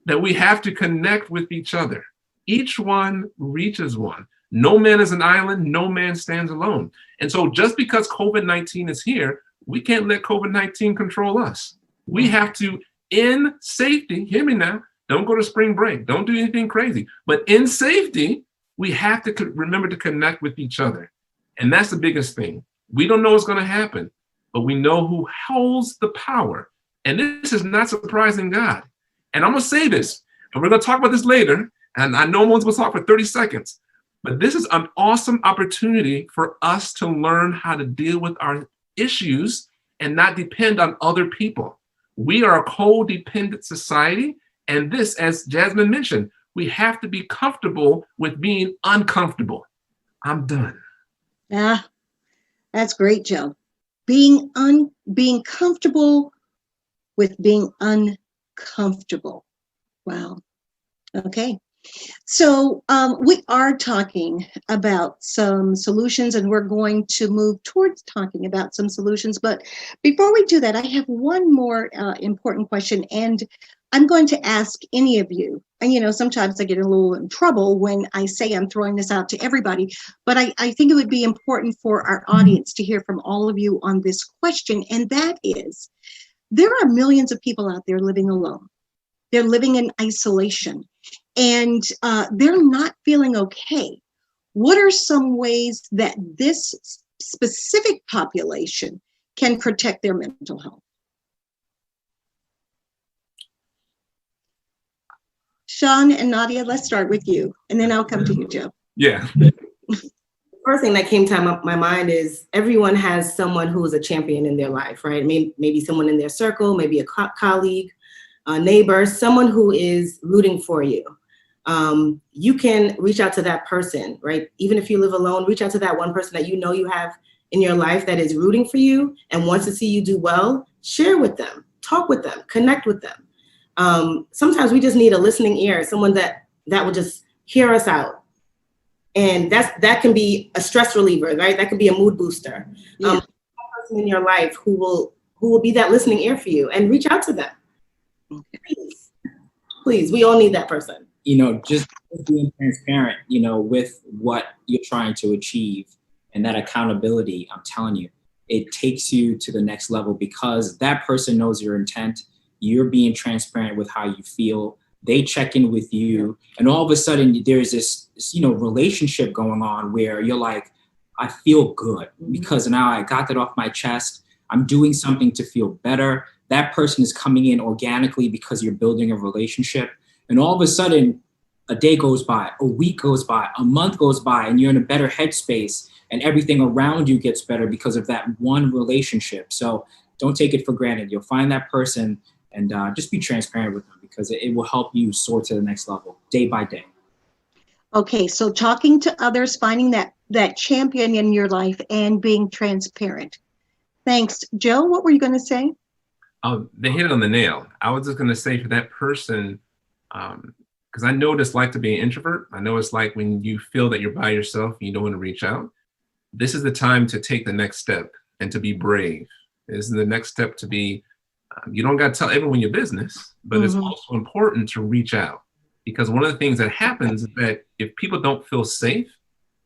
that we have to connect with each other. Each one reaches one. No man is an island. No man stands alone. And so just because COVID-19 is here, we can't let COVID-19 control us. We have to, in safety, hear me now, don't go to spring break. Don't do anything crazy. But in safety, we have to remember to connect with each other. And that's the biggest thing. We don't know what's going to happen, but we know who holds the power. And this is not surprising God. And I'm going to say this, and we're going to talk about this later. And I know one's going to talk for 30 seconds, but this is an awesome opportunity for us to learn how to deal with our issues and not depend on other people. We are a codependent society. And this, as Jasmine mentioned, we have to be comfortable with being uncomfortable. I'm done.
Yeah, that's great, Joe. Being comfortable with being uncomfortable. Wow. Okay. So we are talking about some solutions, and we're going to move towards talking about some solutions. But before we do that, I have one more important question, and I'm going to ask any of you. And, you know, sometimes I get a little in trouble when I say I'm throwing this out to everybody, but I think it would be important for our audience to hear from all of you on this question. And that is, there are millions of people out there living alone. They're living in isolation, and they're not feeling okay. What are some ways that this specific population can protect their mental health? Sean and Nadia, let's start with you, and then I'll come to you, Joe.
Yeah.
First thing that came to my mind is everyone has someone who is a champion in their life, right? Maybe someone in their circle, maybe a colleague, a neighbor, someone who is rooting for you. You can reach out to that person, right? Even if you live alone, reach out to that one person that you know you have in your life that is rooting for you and wants to see you do well. Share with them, talk with them, connect with them. Sometimes we just need a listening ear, someone that will just hear us out. And that can be a stress reliever, right? That can be a mood booster.
Yeah.
A person in your life who will be that listening ear for you, and reach out to them. Please, we all need that person.
You know, just being transparent, you know, with what you're trying to achieve, and that accountability, I'm telling you, it takes you to the next level, because that person knows your intent. You're being transparent with how you feel. They check in with you, and all of a sudden there's this, you know, relationship going on where you're like, I feel good because now I got that off my chest. I'm doing something to feel better. That person is coming in organically because you're building a relationship. And all of a sudden, a day goes by, a week goes by, a month goes by, and you're in a better headspace, and everything around you gets better because of that one relationship. So don't take it for granted. You'll find that person, and just be transparent with them, because it will help you soar to the next level day by day.
Okay, so talking to others, finding that champion in your life, and being transparent. Thanks. Joe, what were you going to say?
Oh, they hit it on the nail. I was just going to say for that person, because because I know what it's like to be an introvert. I know it's like when you feel that you're by yourself, you don't want to reach out. This is the time to take the next step and to be brave. This is the next step to be, you don't got to tell everyone your business, but it's also important to reach out, because one of the things that happens is that if people don't feel safe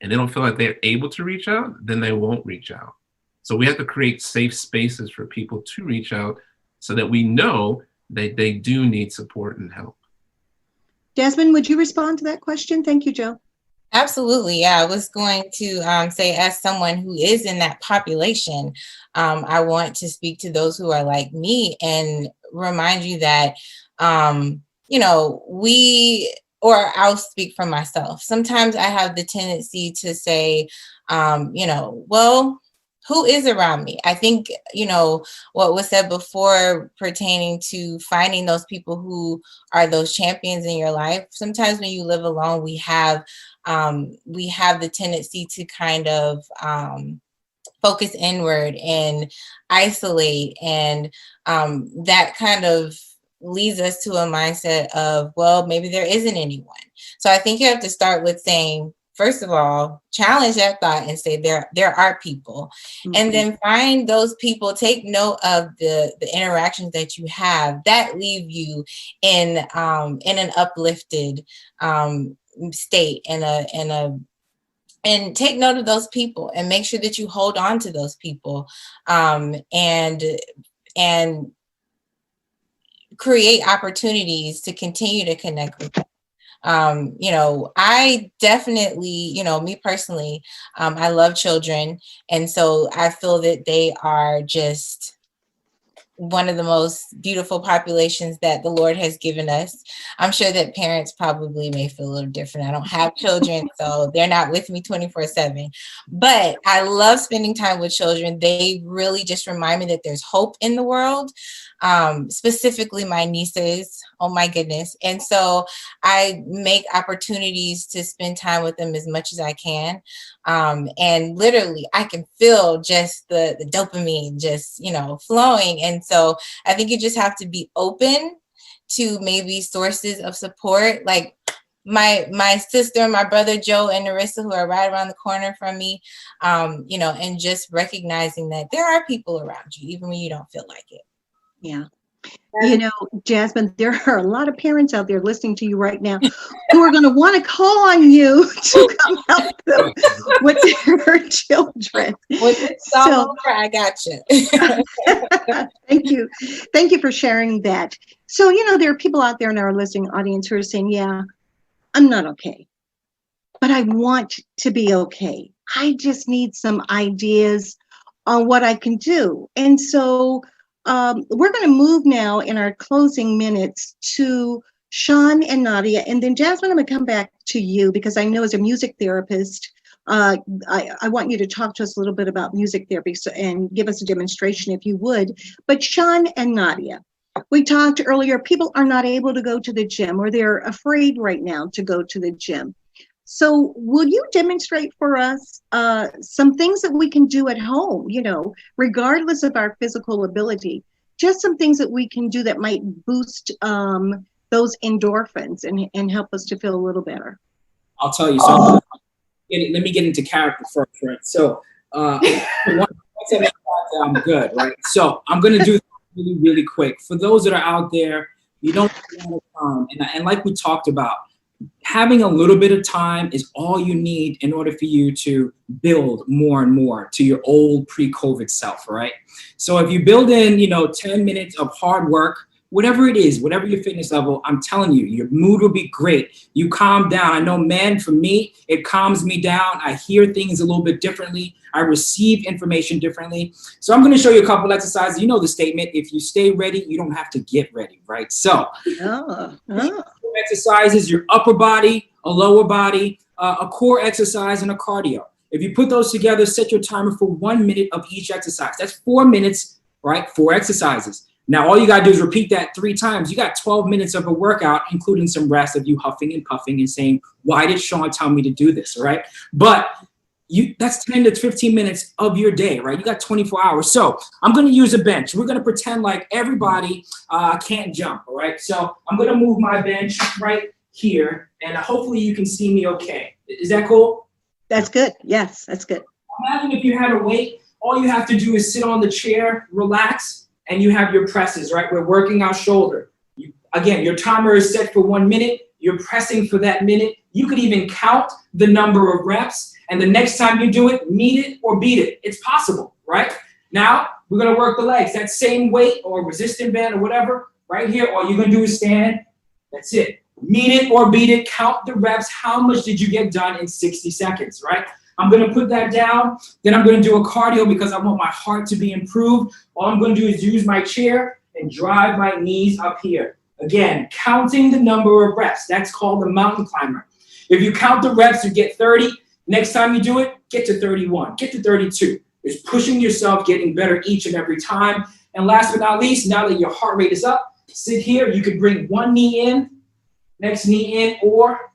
and they don't feel like they're able to reach out, then they won't reach out. So we have to create safe spaces for people to reach out so that we know that they do need support and help.
Jasmine, would you respond to that question? Thank you, Joe.
Absolutely. Yeah, I was going to say, as someone who is in that population, I want to speak to those who are like me and remind you that, I'll speak for myself. Sometimes I have the tendency to say, well, who is around me? I think, what was said before pertaining to finding those people who are those champions in your life. Sometimes when you live alone, we have the tendency to kind of focus inward and isolate. And that kind of leads us to a mindset of, well, maybe there isn't anyone. So I think you have to start with saying, first of all, challenge that thought and say there are people, and then find those people. Take note of the interactions that you have that leave you in an uplifted state, and take note of those people and make sure that you hold on to those people, and create opportunities to continue to connect with them. I definitely, me personally, I love children. And so I feel that they are just one of the most beautiful populations that the Lord has given us. I'm sure that parents probably may feel a little different. I don't have children, so they're not with me 24/7, but I love spending time with children. They really just remind me that there's hope in the world. Specifically my nieces, oh my goodness. And so I make opportunities to spend time with them as much as I can. And literally I can feel just the dopamine just, flowing. And so I think you just have to be open to maybe sources of support, like my sister, my brother, Joe and Narissa, who are right around the corner from me, and just recognizing that there are people around you, even when you don't feel like it.
Yeah. Jasmine, there are a lot of parents out there listening to you right now who are going to want to call on you to come help them with their children.
When it's all over, I got you.
Thank you. Thank you for sharing that. So, there are people out there in our listening audience who are saying, yeah, I'm not okay, but I want to be okay. I just need some ideas on what I can do. And so, we're going to move now in our closing minutes to Sean and Nadia, and then Jasmine, I'm going to come back to you because I know as a music therapist, I want you to talk to us a little bit about music therapy and give us a demonstration if you would. But Sean and Nadia, we talked earlier, people are not able to go to the gym, or they're afraid right now to go to the gym. So will you demonstrate for us some things that we can do at home, regardless of our physical ability, just some things that we can do that might boost those endorphins and help us to feel a little better?
I'll tell you. So let me get into character first, right? So once I'm good, right? So I'm going to do really, really quick. For those that are out there, you don't have a lot of time. And like we talked about, having a little bit of time is all you need in order for you to build more and more to your old pre-COVID self, right? So if you build in, 10 minutes of hard work, whatever it is, whatever your fitness level, I'm telling you, your mood will be great. You calm down. I know, man, for me, it calms me down. I hear things a little bit differently. I receive information differently. So I'm going to show you a couple exercises. You know the statement, if you stay ready, you don't have to get ready, right? So exercises, your upper body, a lower body, a core exercise, and a cardio. If you put those together, set your timer for 1 minute of each exercise. That's 4 minutes, right? 4 exercises. Now, all you got to do is repeat that 3 times. You got 12 minutes of a workout, including some rest of you huffing and puffing and saying, why did Sean tell me to do this, all right? But that's 10 to 15 minutes of your day, right? You got 24 hours. So I'm going to use a bench. We're going to pretend like everybody can't jump, all right? So I'm going to move my bench right here, and hopefully you can see me okay. Is that cool?
That's good. Yes, that's good.
Imagine if you had a weight, all you have to do is sit on the chair, relax, and you have your presses, right? We're working our shoulder. Again, your timer is set for 1 minute. You're pressing for that minute. You could even count the number of reps, and the next time you do it, meet it or beat it. It's possible, right? Now, we're gonna work the legs. That same weight or resistant band or whatever, right here, all you're gonna do is stand. That's it. Meet it or beat it, count the reps. How much did you get done in 60 seconds, right? I'm gonna put that down. Then I'm gonna do a cardio because I want my heart to be improved. All I'm gonna do is use my chair and drive my knees up here. Again, counting the number of reps. That's called the mountain climber. If you count the reps, you get 30. Next time you do it, get to 31, get to 32. It's pushing yourself, getting better each and every time. And last but not least, now that your heart rate is up, sit here. You could bring one knee in, next knee in, or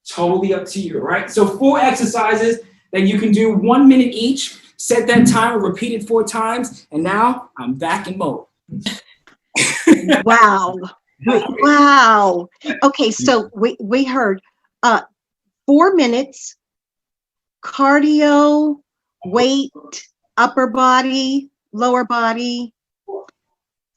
totally up to you, right? So 4 exercises that you can do 1 minute each. Set that timer, repeat it 4 times, and now I'm back in mode.
Wow. Wow. Okay, so we heard 4 minutes, cardio, weight, upper body, lower body.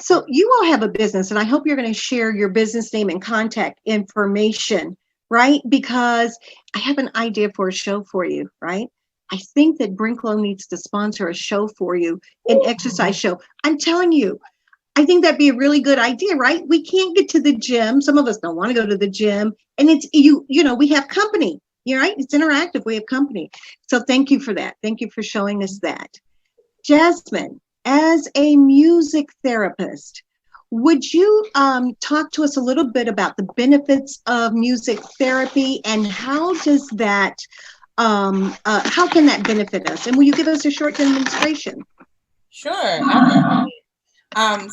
So you all have a business, and I hope you're going to share your business name and contact information, right? Because I have an idea for a show for you, right? I think that Brinklow needs to sponsor a show for you, an exercise show. I'm telling you, I think that'd be a really good idea, right? We can't get to the gym. Some of us don't want to go to the gym, and it's you know, we have company. You're right. It's interactive. We have company. So thank you for that. Thank you for showing us that. Jasmine, as a music therapist, would you talk to us a little bit about the benefits of music therapy and how does that, how can that benefit us? And will you give us a short demonstration?
Sure.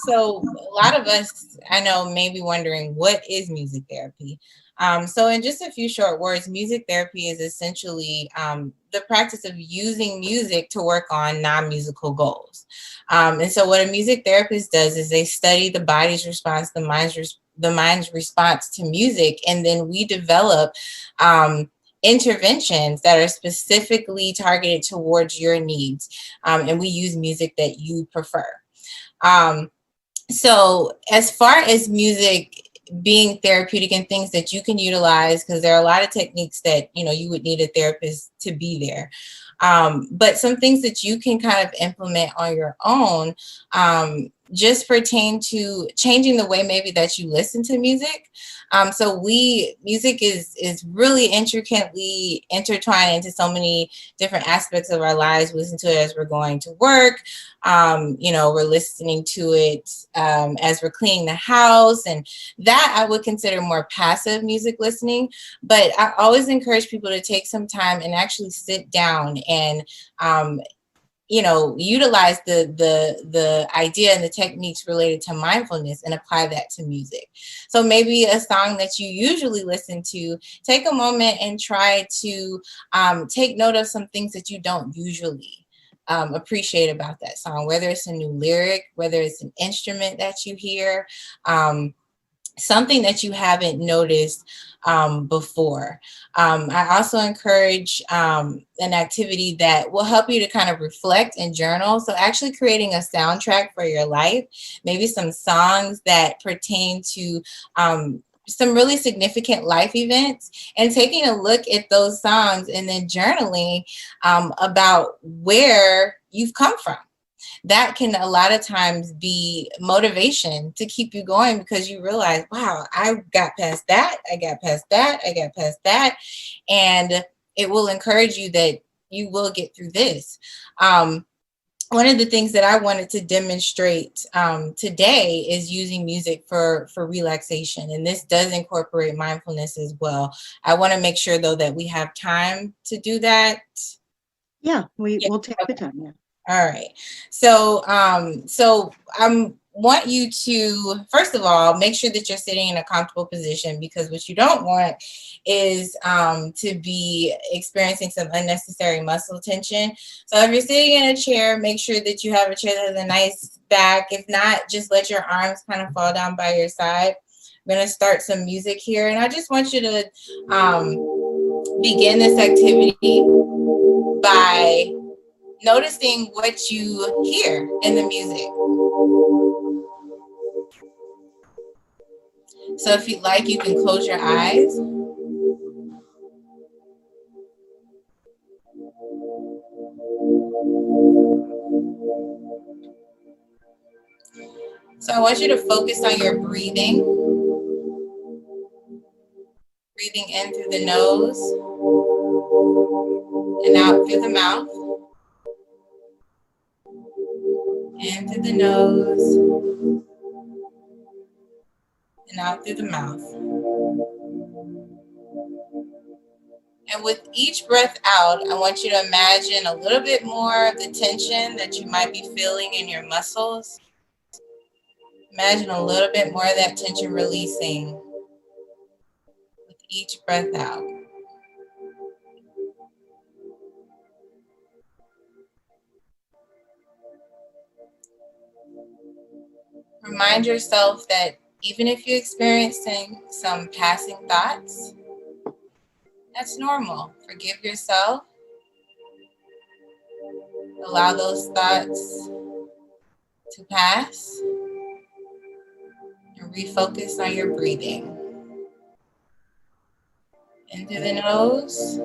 So a lot of us, I know, may be wondering, what is music therapy? So in just a few short words, music therapy is essentially the practice of using music to work on non-musical goals. And so what a music therapist does is they study the body's response, the mind's response to music, and then we develop interventions that are specifically targeted towards your needs. And we use music that you prefer. So as far as music being therapeutic and things that you can utilize, because there are a lot of techniques that, you know, you would need a therapist to be there. But some things that you can kind of implement on your own just pertain to changing the way maybe that you listen to music. So music is really intricately intertwined into so many different aspects of our lives. We listen to it as we're going to work. You know, we're listening to it as we're cleaning the house, and that I would consider more passive music listening. But I always encourage people to take some time and actually sit down and you know, utilize the idea and the techniques related to mindfulness and apply that to music. So maybe a song that you usually listen to, take a moment and try to take note of some things that you don't usually appreciate about that song, whether it's a new lyric, whether it's an instrument that you hear, something that you haven't noticed before. I also encourage an activity that will help you to kind of reflect and journal. So actually creating a soundtrack for your life, maybe some songs that pertain to some really significant life events, and taking a look at those songs and then journaling about where you've come from. That can a lot of times be motivation to keep you going, because you realize, wow, I got past that, I got past that, I got past that. And it will encourage you that you will get through this. One of the things that I wanted to demonstrate today is using music for relaxation. And this does incorporate mindfulness as well. I want to make sure, though, that we have time to do that.
Yeah, we'll take the time, yeah.
All right. So, I want you to, first of all, make sure that you're sitting in a comfortable position, because what you don't want is to be experiencing some unnecessary muscle tension. So if you're sitting in a chair, make sure that you have a chair that has a nice back. If not, just let your arms kind of fall down by your side. We're going to start some music here, and I just want you to begin this activity by noticing what you hear in the music. So if you'd like, you can close your eyes. So I want you to focus on your breathing. Breathing in through the nose and out through the mouth. In through the nose and out through the mouth. And with each breath out, I want you to imagine a little bit more of the tension that you might be feeling in your muscles. Imagine a little bit more of that tension releasing with each breath out. Remind yourself that even if you're experiencing some passing thoughts, that's normal. Forgive yourself. Allow those thoughts to pass and refocus on your breathing. In through the nose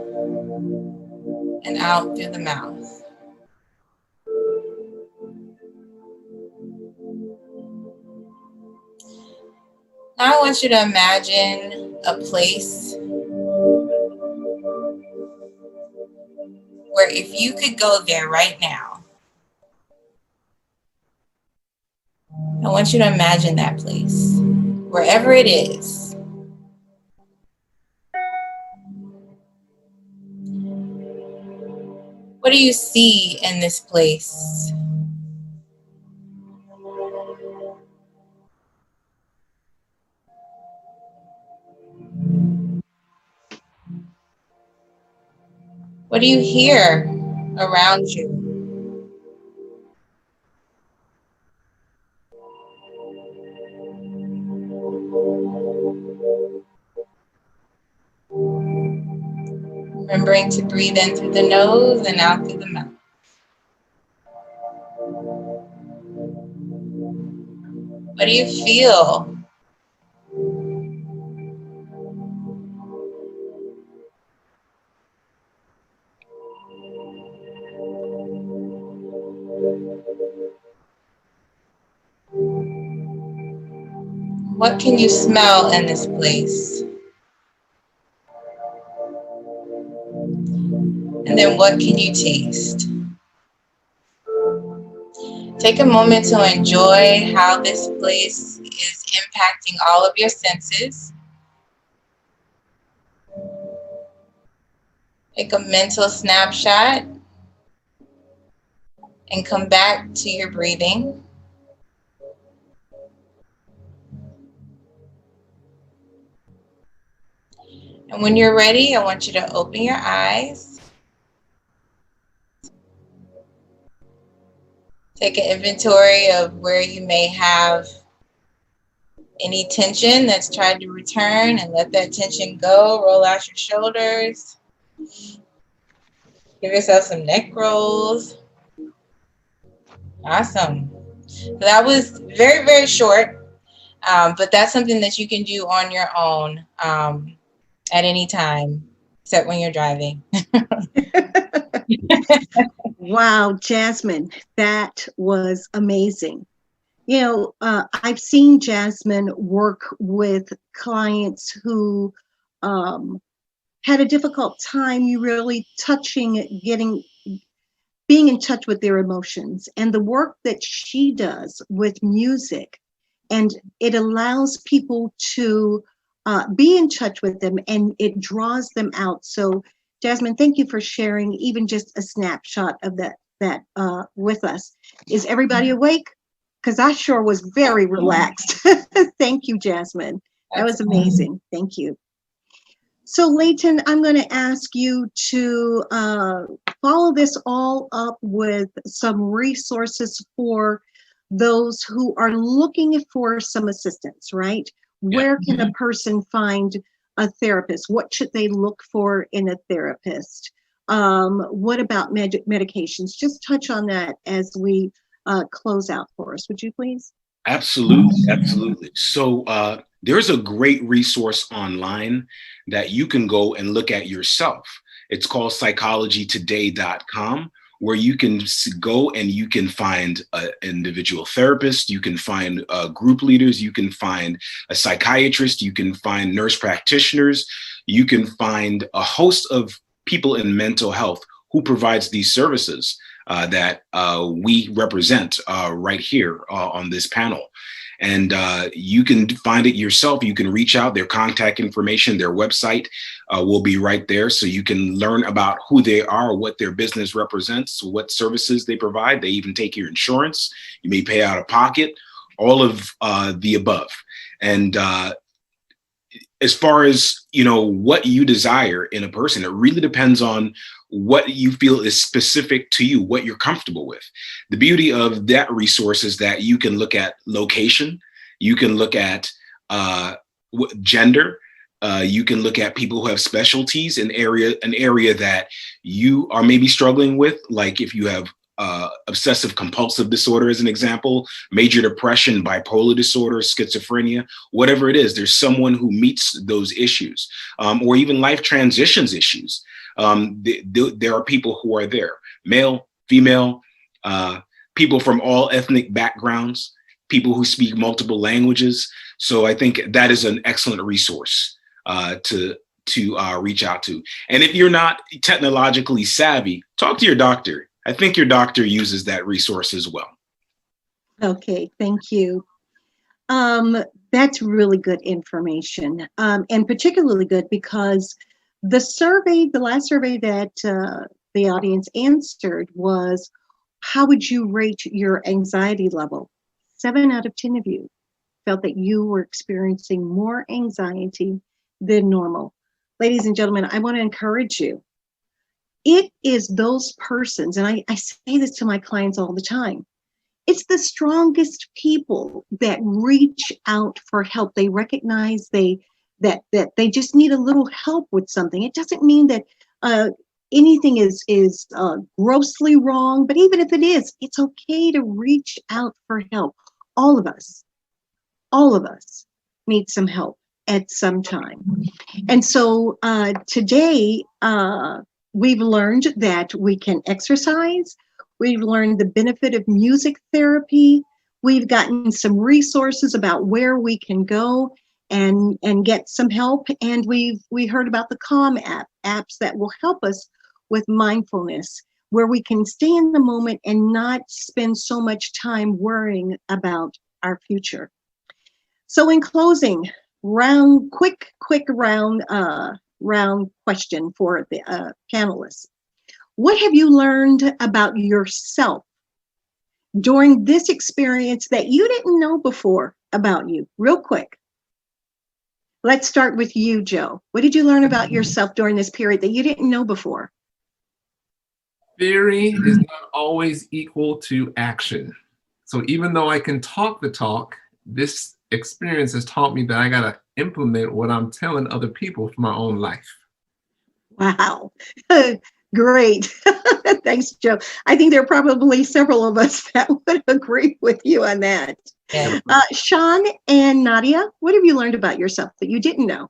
and out through the mouth. Now I want you to imagine a place where if you could go there right now, I want you to imagine that place, wherever it is. What do you see in this place? What do you hear around you? Remembering to breathe in through the nose and out through the mouth. What do you feel? What can you smell in this place? And then what can you taste? Take a moment to enjoy how this place is impacting all of your senses. Take a mental snapshot and come back to your breathing. And when you're ready, I want you to open your eyes. Take an inventory of where you may have any tension that's tried to return and let that tension go. Roll out your shoulders. Give yourself some neck rolls. Awesome. So that was very, very short, but that's something that you can do on your own at any time, except when you're driving.
Wow, Jasmine, that was amazing. You know, I've seen Jasmine work with clients who had a difficult time really being in touch with their emotions, and the work that she does with music, and it allows people to be in touch with them, and it draws them out. So Jasmine, thank you for sharing even just a snapshot of that with us. Is everybody awake? Because I sure was very relaxed. Thank you, Jasmine. That was amazing. Thank you. So Leighton, I'm going to ask you to follow this all up with some resources for those who are looking for some assistance, right? Where can a person find a therapist? What should they look for in a therapist? What about medications? Just touch on that as we close out for us, would you please?
Absolutely, absolutely. So there's a great resource online that you can go and look at yourself. It's called psychologytoday.com, where you can go and you can find an individual therapist, you can find group leaders, you can find a psychiatrist, you can find nurse practitioners, you can find a host of people in mental health who provides these services that we represent right here on this panel. And you can find it yourself. You can reach out. Their contact information, their website will be right there. So you can learn about who they are, what their business represents, what services they provide. They even take your insurance. You may pay out of pocket, all of the above. And as far as, what you desire in a person, it really depends on what you feel is specific to you, what you're comfortable with. The beauty of that resource is that you can look at location, you can look at gender, you can look at people who have specialties in an area that you are maybe struggling with, like if you have obsessive compulsive disorder, as an example, major depression, bipolar disorder, schizophrenia, whatever it is, there's someone who meets those issues, or even life transitions issues. There are people who are there, male, female, people from all ethnic backgrounds, people who speak multiple languages. So I think that is an excellent resource to reach out to. And if you're not technologically savvy, talk to your doctor. I think your doctor uses that resource as well. Okay,
thank you. That's really good information, and particularly good because the last survey that the audience answered was, how would you rate your anxiety level? 7 out of 10 of you felt that you were experiencing more anxiety than normal. Ladies and gentlemen, I want to encourage you. It is those persons, and I say this to my clients all the time, it's the strongest people that reach out for help. They recognize that they just need a little help with something. It doesn't mean that anything is grossly wrong, but even if it is, it's okay to reach out for help. All of us need some help at some time. And so today, we've learned that we can exercise. We've learned the benefit of music therapy. We've gotten some resources about where we can go and get some help. And we heard about the Calm apps that will help us with mindfulness, where we can stay in the moment and not spend so much time worrying about our future. So in closing, quick round question for the panelists. What have you learned about yourself during this experience that you didn't know before about you? Real quick. Let's start with you, Joe. What did you learn about yourself during this period that you didn't know before?
Theory is not always equal to action. So even though I can talk the talk, this experience has taught me that I got to implement what I'm telling other people for my own life.
Wow. Great. Thanks, Joe. I think there are probably several of us that would agree with you on that.
Yeah.
Sean and Nadia, what have you learned about yourself that you didn't know?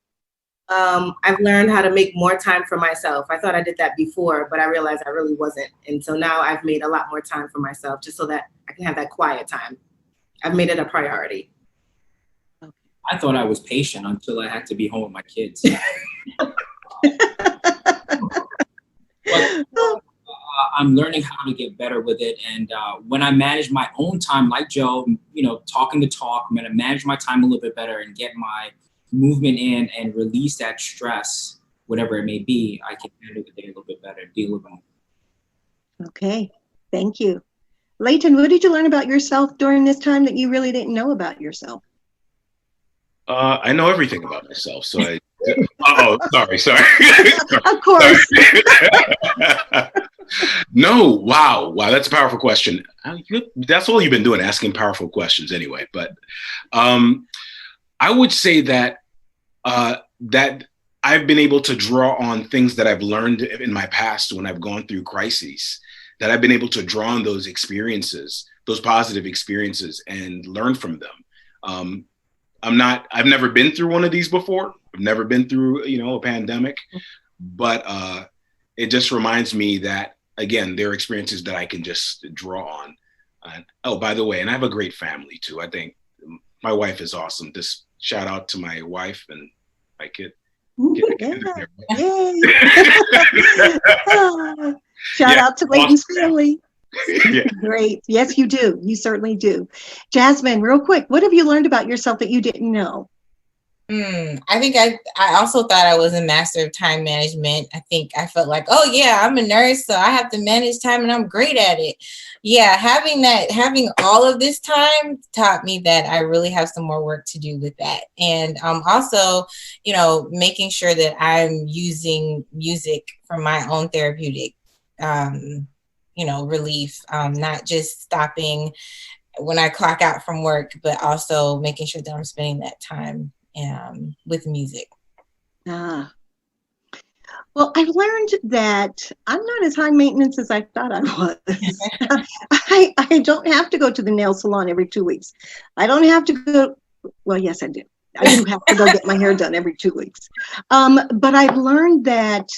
I've learned how to make more time for myself. I thought I did that before, but I realized I really wasn't. And so now I've made a lot more time for myself just so that I can have that quiet time. I've made it a priority.
I thought I was patient until I had to be home with my kids. But I'm learning how to get better with it. And when I manage my own time, like Joe, talking the talk, I'm going to manage my time a little bit better and get my movement in and release that stress, whatever it may be. I can handle the day a little bit better, deal with them.
Okay, thank you. Leighton, what did you learn about yourself during this time that you really didn't know about yourself?
I know everything about myself, so sorry.
Of course.
No, wow, that's a powerful question. That's all you've been doing, asking powerful questions anyway. But I would say that that I've been able to draw on things that I've learned in my past when I've gone through crises, that I've been able to draw on those experiences, those positive experiences, and learn from them. I've never been through one of these before. I've never been through, a pandemic, but it just reminds me that, again, there are experiences that I can just draw on. Oh, by the way, and I have a great family too. I think my wife is awesome. Just shout out to my wife and my kid.
Yay. Shout out to Layton's family.
Yeah.
Great. Yes, you do. You certainly do. Jasmine, real quick, what have you learned about yourself that you didn't know?
I think I also thought I was a master of time management. I think I felt like, oh yeah, I'm a nurse, so I have to manage time and I'm great at it. Yeah, having all of this time taught me that I really have some more work to do with that. And also, making sure that I'm using music for my own therapeutic, relief, not just stopping when I clock out from work, but also making sure that I'm spending that time with music.
Well, I've learned that I'm not as high maintenance as I thought I was. I don't have to go to the nail salon every 2 weeks. I don't have to go. Well, yes, I do. I do have to go get my hair done every 2 weeks. But I've learned that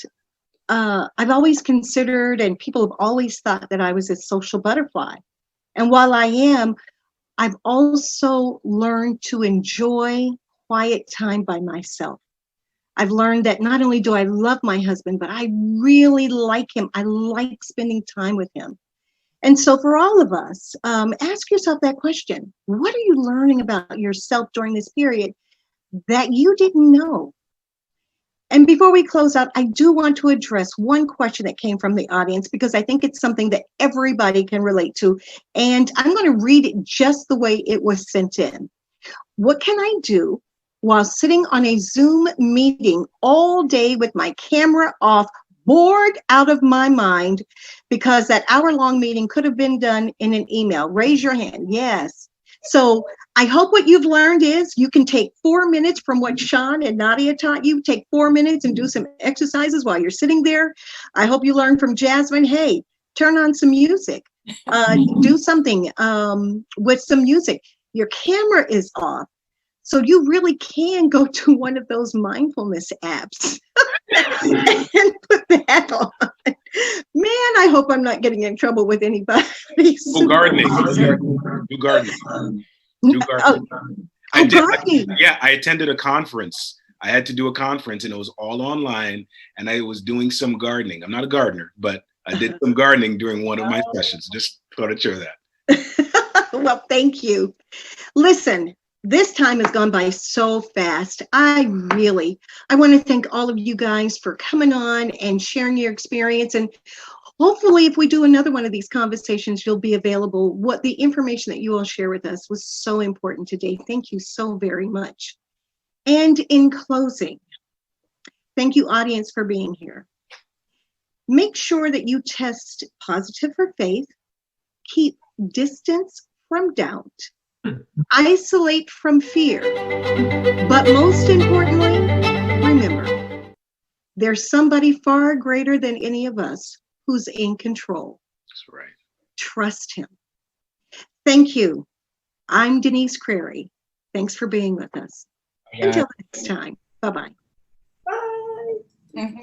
I've always considered, and people have always thought that I was a social butterfly. And while I am, I've also learned to enjoy quiet time by myself. I've learned that not only do I love my husband, but I really like him. I like spending time with him. And so for all of us, ask yourself that question. What are you learning about yourself during this period that you didn't know? And before we close out, I do want to address one question that came from the audience, because I think it's something that everybody can relate to. And I'm going to read it just the way it was sent in. What can I do while sitting on a Zoom meeting all day with my camera off, bored out of my mind, because that hour-long meeting could have been done in an email? Raise your hand. Yes. So I hope what you've learned is you can take 4 minutes from what Sean and Nadia taught you, take 4 minutes and do some exercises while you're sitting there. I hope you learned from Jasmine, hey, turn on some music, do something with some music. Your camera is off. So you really can go to one of those mindfulness apps and put that on. Man, I hope I'm not getting in trouble with anybody.
Do gardening. Do gardening. Do gardening. I attended a conference. I had to do a conference and it was all online and I was doing some gardening. I'm not a gardener, but I did some gardening during one of my sessions. Just thought I'd share that.
Well, thank you. Listen, this time has gone by so fast. I want to thank all of you guys for coming on and sharing your experience. And hopefully, if we do another one of these conversations, you'll be available. What the information that you all share with us was so important today. Thank you so very much. And in closing, thank you, audience, for being here. Make sure that you test positive for faith, keep distance from doubt, isolate from fear, but most importantly, remember, there's somebody far greater than any of us who's in control.
That's right.
Trust him. Thank you. I'm Denise Crary. Thanks for being with us.
Yeah.
Until next time. Bye-bye.
Bye.